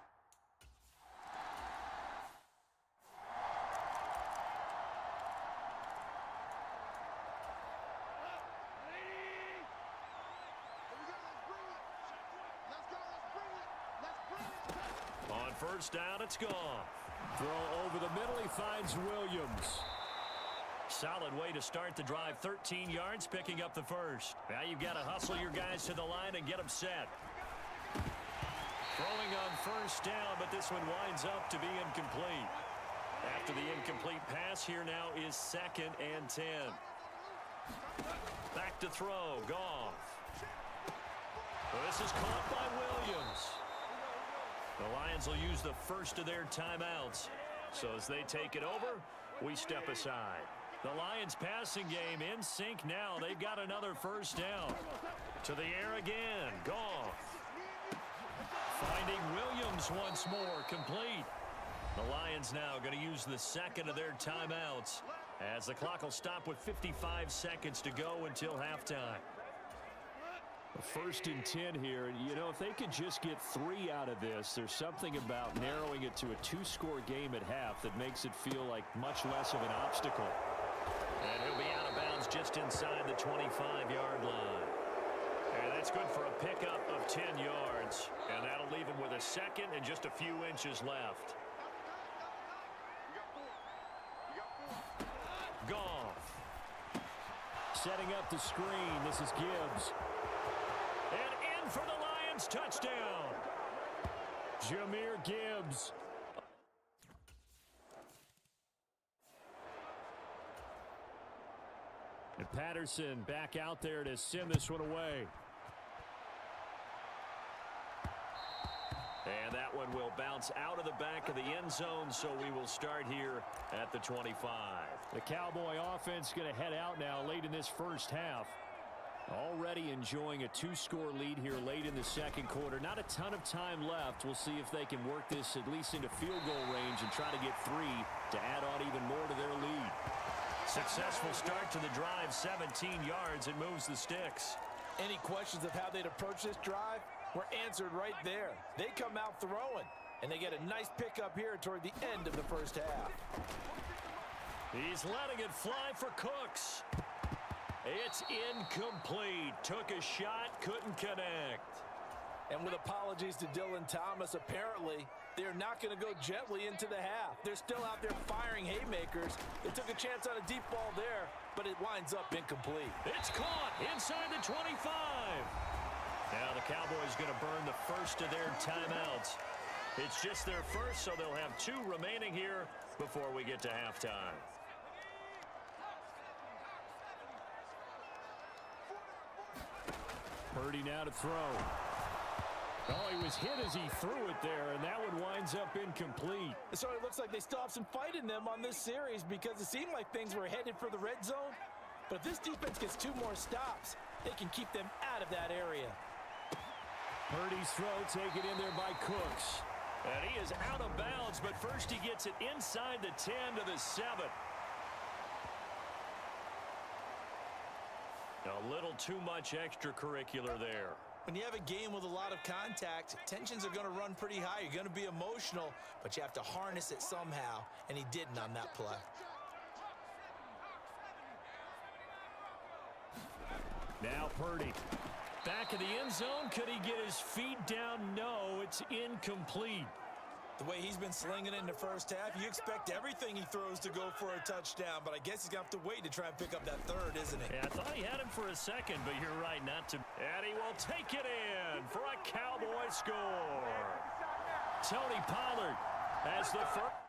On first down, it's Goff. Throw over the middle, he finds Williams. Solid way to start the drive, 13 yards, picking up the first. Now you've got to hustle your guys to the line and get them set. Throwing on first down, but this one winds up to be incomplete. After the incomplete pass, here now is second and 10. Back to throw, Goff. Well, this is caught by Williams. The Lions will use the first of their timeouts. So as they take it over, we step aside. The Lions passing game in sync now. They've got another first down. To the air again. Goff. Finding Williams once more. Complete. The Lions now going to use the second of their timeouts as the clock will stop with 55 seconds to go until halftime. First and 10 here. You know, if they could just get 3 out of this, there's something about narrowing it to a 2-score game at half that makes it feel like much less of an obstacle. And he'll be out of bounds just inside the 25-yard line. And that's good for a pickup of 10 yards. And that'll leave him with a second and just a few inches left. Goff. Setting up the screen. This is Gibbs. And in for the Lions touchdown. Jahmyr Gibbs. And Patterson back out there to send this one away. And that one will bounce out of the back of the end zone, so we will start here at the 25. The Cowboy offense going to head out now late in this first half. Already enjoying a 2-score lead here late in the second quarter. Not a ton of time left. We'll see if they can work this at least into field goal range and try to get 3 to add on even more to their lead. Successful start to the drive, 17 yards, and moves the sticks. Any questions of how they'd approach this drive were answered right there. They come out throwing, and they get a nice pickup here toward the end of the first half. He's letting it fly for Cooks. It's incomplete. Took a shot, couldn't connect. And with apologies to Dylan Thomas, apparently they're not going to go gently into the half. They're still out there firing haymakers. They took a chance on a deep ball there, but it winds up incomplete. It's caught inside the 25. Now the Cowboys going to burn the first of their timeouts. It's just their first, so they'll have 2 remaining here before we get to halftime. Purdy now to throw. Oh, he was hit as he threw it there, and that one winds up incomplete. So it looks like they still have some fight in them on this series because it seemed like things were headed for the red zone. But if this defense gets 2 more stops, they can keep them out of that area. Purdy's throw taken in there by Cooks. And he is out of bounds, but first he gets it inside the 10 to the 7. A little too much extracurricular there. When you have a game with a lot of contact, tensions are going to run pretty high. You're going to be emotional, but you have to harness it somehow, and he didn't on that play. Now Purdy. Back of the end zone. Could he get his feet down? No, it's incomplete. The way he's been slinging it in the first half, you expect everything he throws to go for a touchdown, but I guess he's going to have to wait to try and pick up that third, isn't he? Yeah, I thought he had him for a second, but you're right not to. And he will take it in for a Cowboy score. Tony Pollard has the first.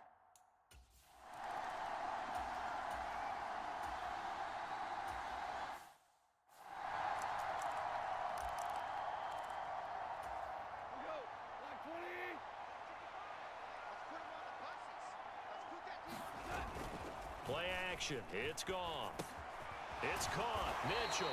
Play action. It's gone. It's caught. Mitchell.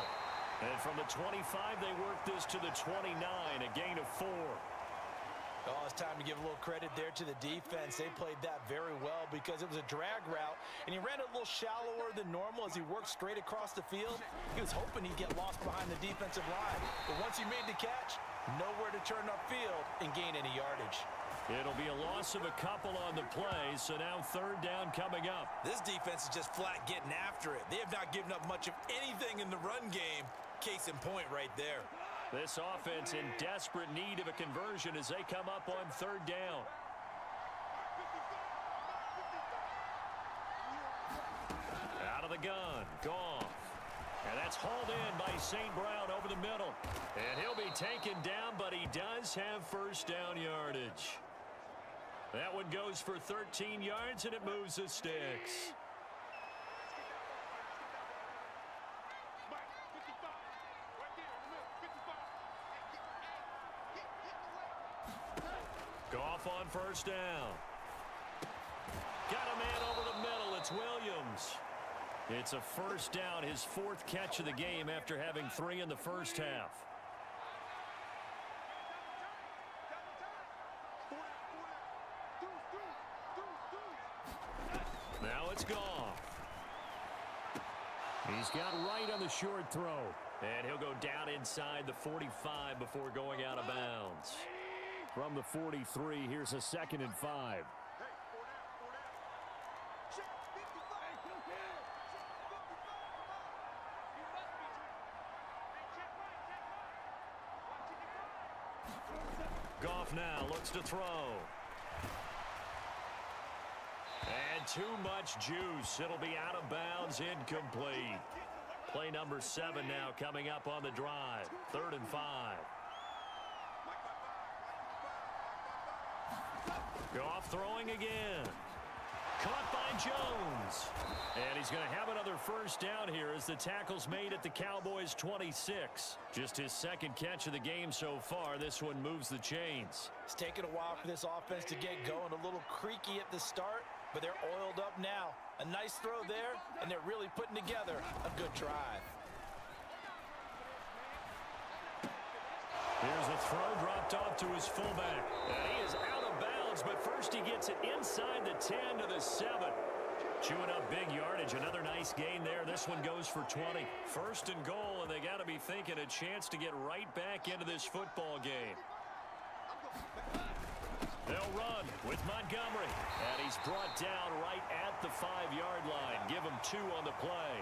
And from the 25, they work this to the 29, a gain of 4. Oh, it's time to give a little credit there to the defense. They played that very well because it was a drag route, and he ran a little shallower than normal as he worked straight across the field. He was hoping he'd get lost behind the defensive line, but once he made the catch, nowhere to turn upfield and gain any yardage. It'll be a loss of a couple on the play, so now 3rd down coming up. This defense is just flat getting after it. They have not given up much of anything in the run game. Case in point right there. This offense in desperate need of a conversion as they come up on 3rd down. Out of the gun, Goff. And that's hauled in by St. Brown over the middle. And he'll be taken down, but he does have 1st down yardage. That one goes for 13 yards, and it moves the sticks. Goff on 1st down. Got a man over the middle. It's Williams. It's a 1st down, his 4th catch of the game after having 3 in the first half. Now it's Goff. He's got right on the short throw. And he'll go down inside the 45 before going out of bounds. From the 43, here's a 2nd and 5. Goff now looks to throw. And too much juice. It'll be out of bounds, incomplete. Play number 7 now coming up on the drive. 3rd and 5. Goff throwing again. Caught by Jones. And he's going to have another 1st down here as the tackle's made at the Cowboys' 26. Just his 2nd catch of the game so far. This one moves the chains. It's taken a while for this offense to get going. A little creaky at the start, but they're oiled up now. A nice throw there, and they're really putting together a good drive. Here's a throw dropped off to his fullback. And he is out of bounds, but first he gets it inside the 10 to the 7. Chewing up big yardage. Another nice gain there. This one goes for 20. First and goal, and they got to be thinking a chance to get right back into this football game. They'll run with Montgomery. And he's brought down right at the 5-yard line. Give him 2 on the play.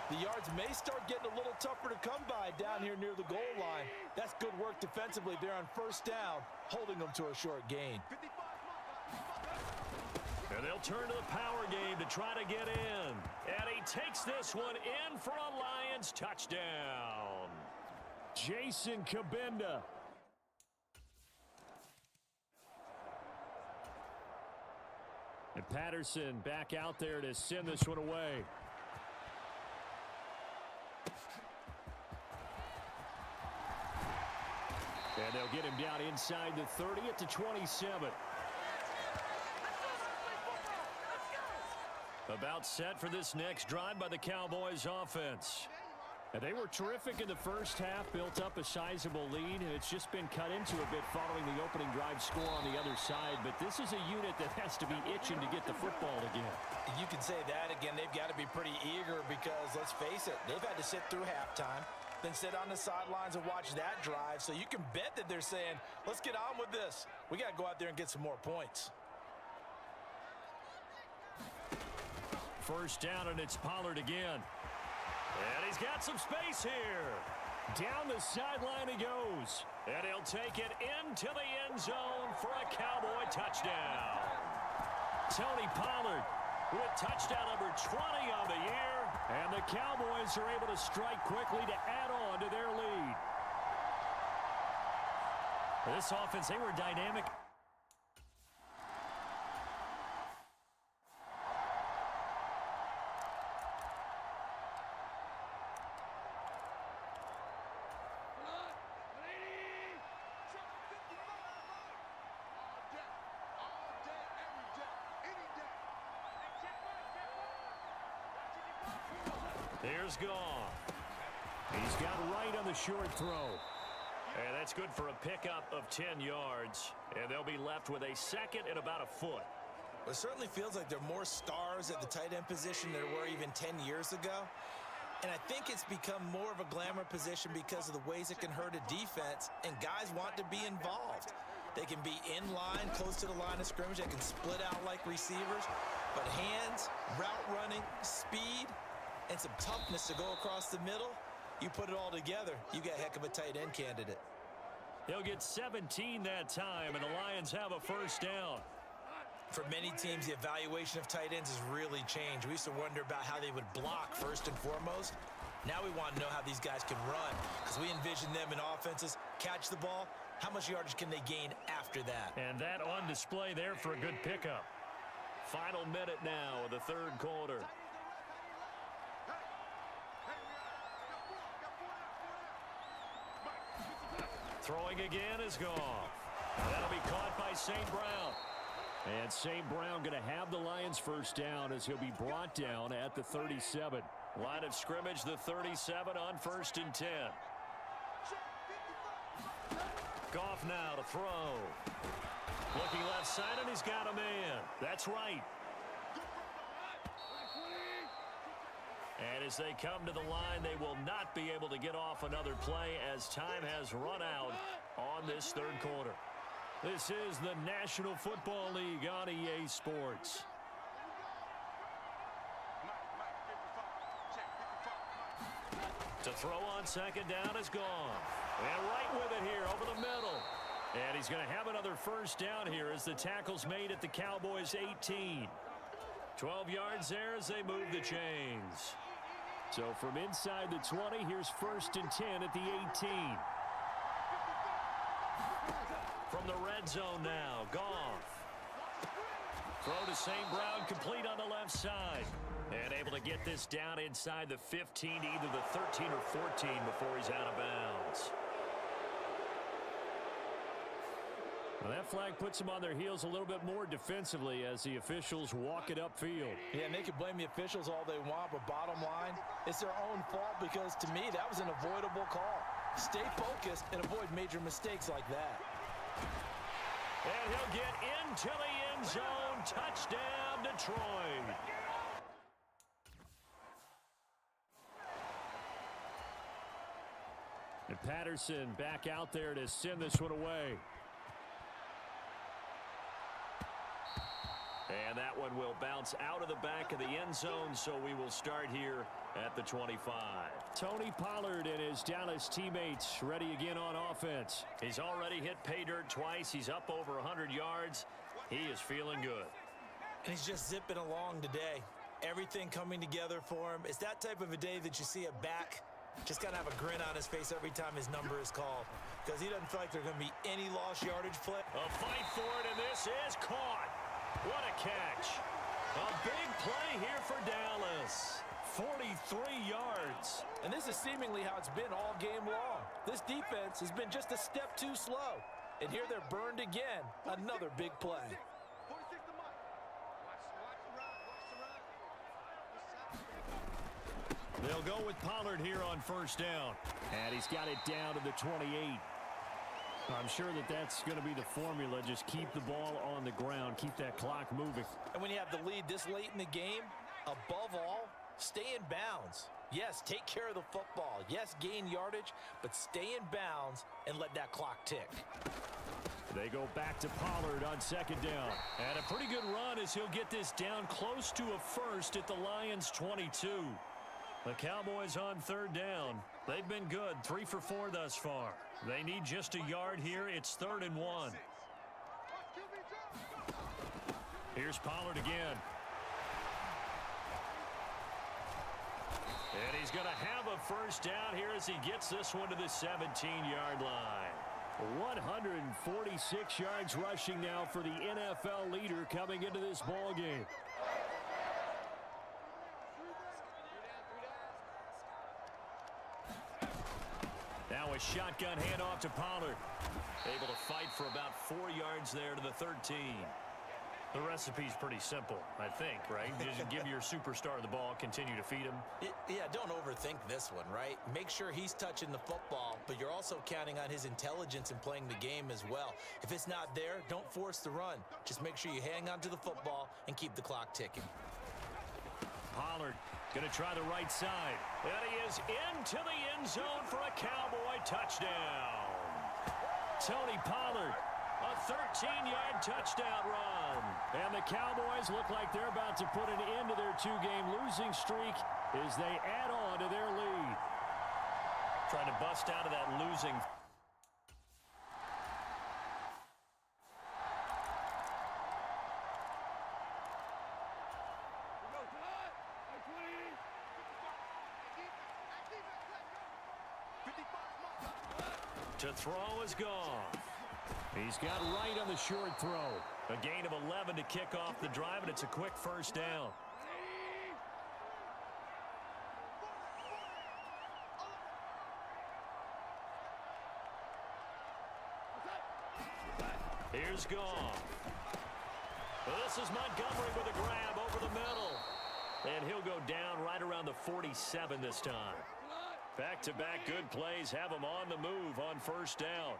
The yards may start getting a little tougher to come by down here near the goal line. That's good work defensively there on first down, holding them to a short gain. And they'll turn to the power game to try to get in. And he takes this one in for a Lions touchdown. Jason Kabinda. And Patterson back out there to send this one away. And they'll get him down inside the 30 at the 27. About set for this next drive by the Cowboys offense. And they were terrific in the first half, built up a sizable lead, and it's just been cut into a bit following the opening drive score on the other side. But this is a unit that has to be itching to get the football again. You can say that again. They've got to be pretty eager because, let's face it, they've had to sit through halftime, then sit on the sidelines and watch that drive. So you can bet that they're saying, let's get on with this. We got to go out there and get some more points. First down, and it's Pollard again. And he's got some space here. Down the sideline he goes. And he'll take it into the end zone for a Cowboy touchdown. Tony Pollard with touchdown number 20 on the year. And the Cowboys are able to strike quickly to add on to their lead. This offense, they were dynamic. Here's Goff. He's got right on the short throw. And that's good for a pickup of 10 yards. And they'll be left with a second and about a foot. Well, it certainly feels like there are more stars at the tight end position than there were even 10 years ago. And I think it's become more of a glamour position because of the ways it can hurt a defense, and guys want to be involved. They can be in line, close to the line of scrimmage. They can split out like receivers. But hands, route running, speed, and some toughness to go across the middle, you put it all together, you got a heck of a tight end candidate. They'll get 17 that time, and the Lions have a first down. For many teams, the evaluation of tight ends has really changed. We used to wonder about how they would block first and foremost. Now we want to know how these guys can run, because we envision them in offenses, catch the ball, how much yardage can they gain after that? And that on display there for a good pickup. Final minute now of the third quarter. Throwing again is Goff. That'll be caught by St. Brown. And St. Brown going to have the Lions first down as he'll be brought down at the 37. Line of scrimmage, the 37 on 1st and 10. Goff now to throw. Looking left side, and he's got a man. That's right. And as they come to the line, they will not be able to get off another play as time has run out on this third quarter. This is the National Football League on EA Sports. To throw on second down is Goff. And right with it here over the middle. And he's going to have another first down here as the tackle's made at the Cowboys 18. 12 yards there as they move the chains. So from inside the 20, here's 1st and 10 at the 18. From the red zone now, Goff. Throw to St. Brown, complete on the left side. And able to get this down inside the 15 to either the 13 or 14 before he's out of bounds. Well, that flag puts them on their heels a little bit more defensively as the officials walk it upfield. Yeah, and they can blame the officials all they want, but bottom line, it's their own fault because, to me, that was an avoidable call. Stay focused and avoid major mistakes like that. And he'll get into the end zone. Touchdown, Detroit. And Patterson back out there to send this one away. And that one will bounce out of the back of the end zone, so we will start here at the 25. Tony Pollard and his Dallas teammates ready again on offense. He's already hit pay dirt twice. He's up over 100 yards. He is feeling good. And he's just zipping along today. Everything coming together for him. It's that type of a day that you see a back just kind of have a grin on his face every time his number is called, because he doesn't feel like there's going to be any lost yardage play. A fight for it, and this is caught. What a catch. A big play here for Dallas. 43 yards. And this is seemingly how it's been all game long. This defense has been just a step too slow. And here they're burned again. Another big play. They'll go with Pollard here on first down. And he's got it down to the 28. I'm sure that that's going to be the formula. Just keep the ball on the ground. Keep that clock moving. And when you have the lead this late in the game, above all, stay in bounds. Yes, take care of the football. Yes, gain yardage, but stay in bounds and let that clock tick. They go back to Pollard on second down. And a pretty good run as he'll get this down close to a first at the Lions' 22. The Cowboys on third down. They've been good, 3 for 4 thus far. They need just a yard here. It's 3rd and 1. Here's Pollard again. And he's going to have a first down here as he gets this one to the 17-yard line. 146 yards rushing now for the NFL leader coming into this ball game. Now a shotgun handoff to Pollard. Able to fight for about 4 yards there to the 13. The recipe's pretty simple, I think, right? Just give your superstar the ball, continue to feed him. Yeah, don't overthink this one, right? Make sure he's touching the football, but you're also counting on his intelligence in playing the game as well. If it's not there, don't force the run. Just make sure you hang on to the football and keep the clock ticking. Pollard going to try the right side. And he is into the end zone for a Cowboy touchdown. Tony Pollard, a 13-yard touchdown run. And the Cowboys look like they're about to put an end to their 2-game losing streak as they add on to their lead. Trying to bust out of that losing. To throw is Goff. He's got right on the short throw. A gain of 11 to kick off the drive, and it's a quick first down. Here's Goff. This is Montgomery with a grab over the middle. And he'll go down right around the 47 this time. Back-to-back good plays have him on the move on first down.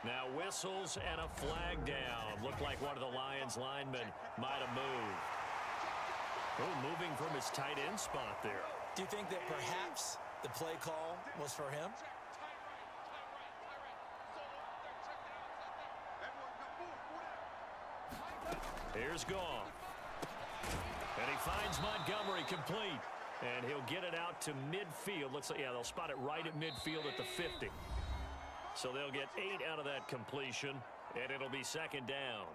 Now whistles and a flag down. Looked like one of the Lions linemen might have moved. Oh, moving from his tight end spot there. Do you think that perhaps the play call was for him? Here's Goff. And he finds Montgomery complete. And he'll get it out to midfield. Looks like, yeah, they'll spot it right at midfield at the 50. So they'll get 8 out of that completion, and it'll be second down.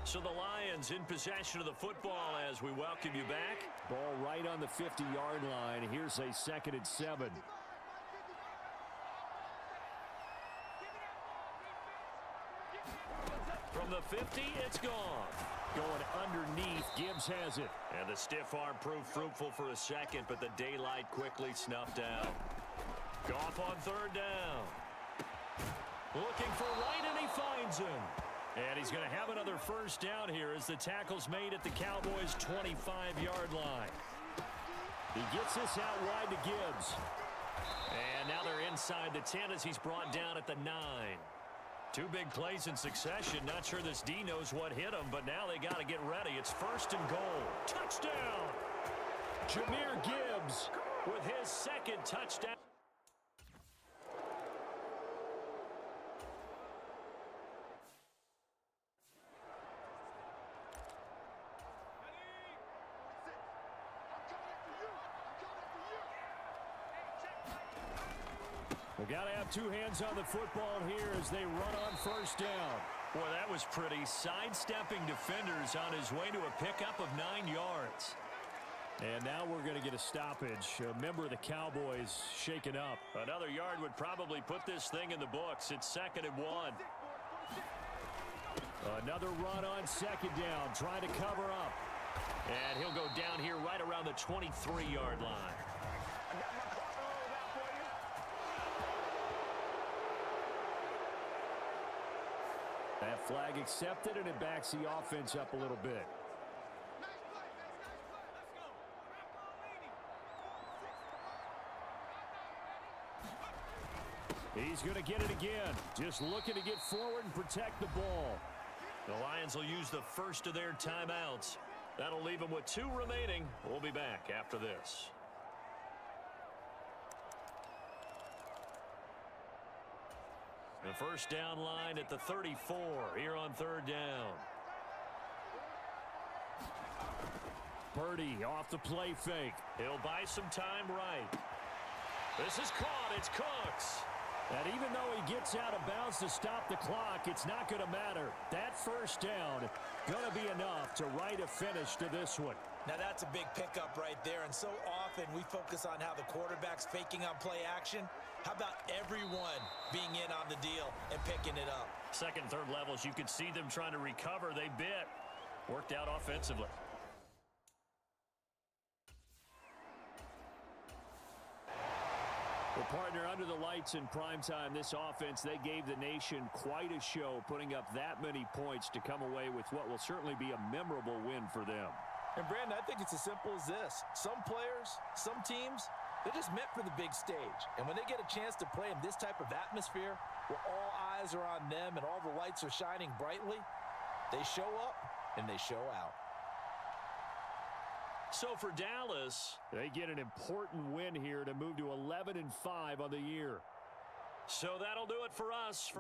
So the Lions in possession of the football as we welcome you back. Ball right on the 50-yard line. Here's a 2nd and 7. From the 50, it's gone. Going underneath, Gibbs has it. And the stiff arm proved fruitful for a second, but the daylight quickly snuffed out. Goff on third down. Looking for Wright, and he finds him. And he's going to have another first down here as the tackle's made at the Cowboys' 25-yard line. He gets this out wide to Gibbs. And now they're inside the 10 as he's brought down at the 9. 2 big plays in succession. Not sure this D knows what hit him, but now they got to get ready. It's 1st and goal. Touchdown! Jahmyr Gibbs with his second touchdown. We got to have two hands on the football here as they run on first down. Boy, that was pretty. Sidestepping defenders on his way to a pickup of 9 yards. And now we're going to get a stoppage. A member of the Cowboys shaken up. Another yard would probably put this thing in the books. It's 2nd and 1. Another run on second down, trying to cover up. And he'll go down here right around the 23-yard line. That flag accepted, and it backs the offense up a little bit. He's going to get it again. Just looking to get forward and protect the ball. The Lions will use the first of their timeouts. That'll leave them with 2 remaining. We'll be back after this. The first down line at the 34 here on 3rd down. Purdy off the play fake. He'll buy some time right. This is caught. It's Cooks. And even though he gets out of bounds to stop the clock, it's not going to matter. That first down going to be enough to write a finish to this one. Now that's a big pickup right there, and so often we focus on how the quarterback's faking on play action. How about everyone being in on the deal and picking it up? Second, third levels, you could see them trying to recover. They bit. Worked out offensively. Well, partner, under the lights in primetime, this offense, they gave the nation quite a show, putting up that many points to come away with what will certainly be a memorable win for them. And, Brandon, I think it's as simple as this. Some players, some teams, they're just meant for the big stage. And when they get a chance to play in this type of atmosphere, where all eyes are on them and all the lights are shining brightly, they show up and they show out. So for Dallas, they get an important win here to move to 11-5 on the year. So that'll do it for us.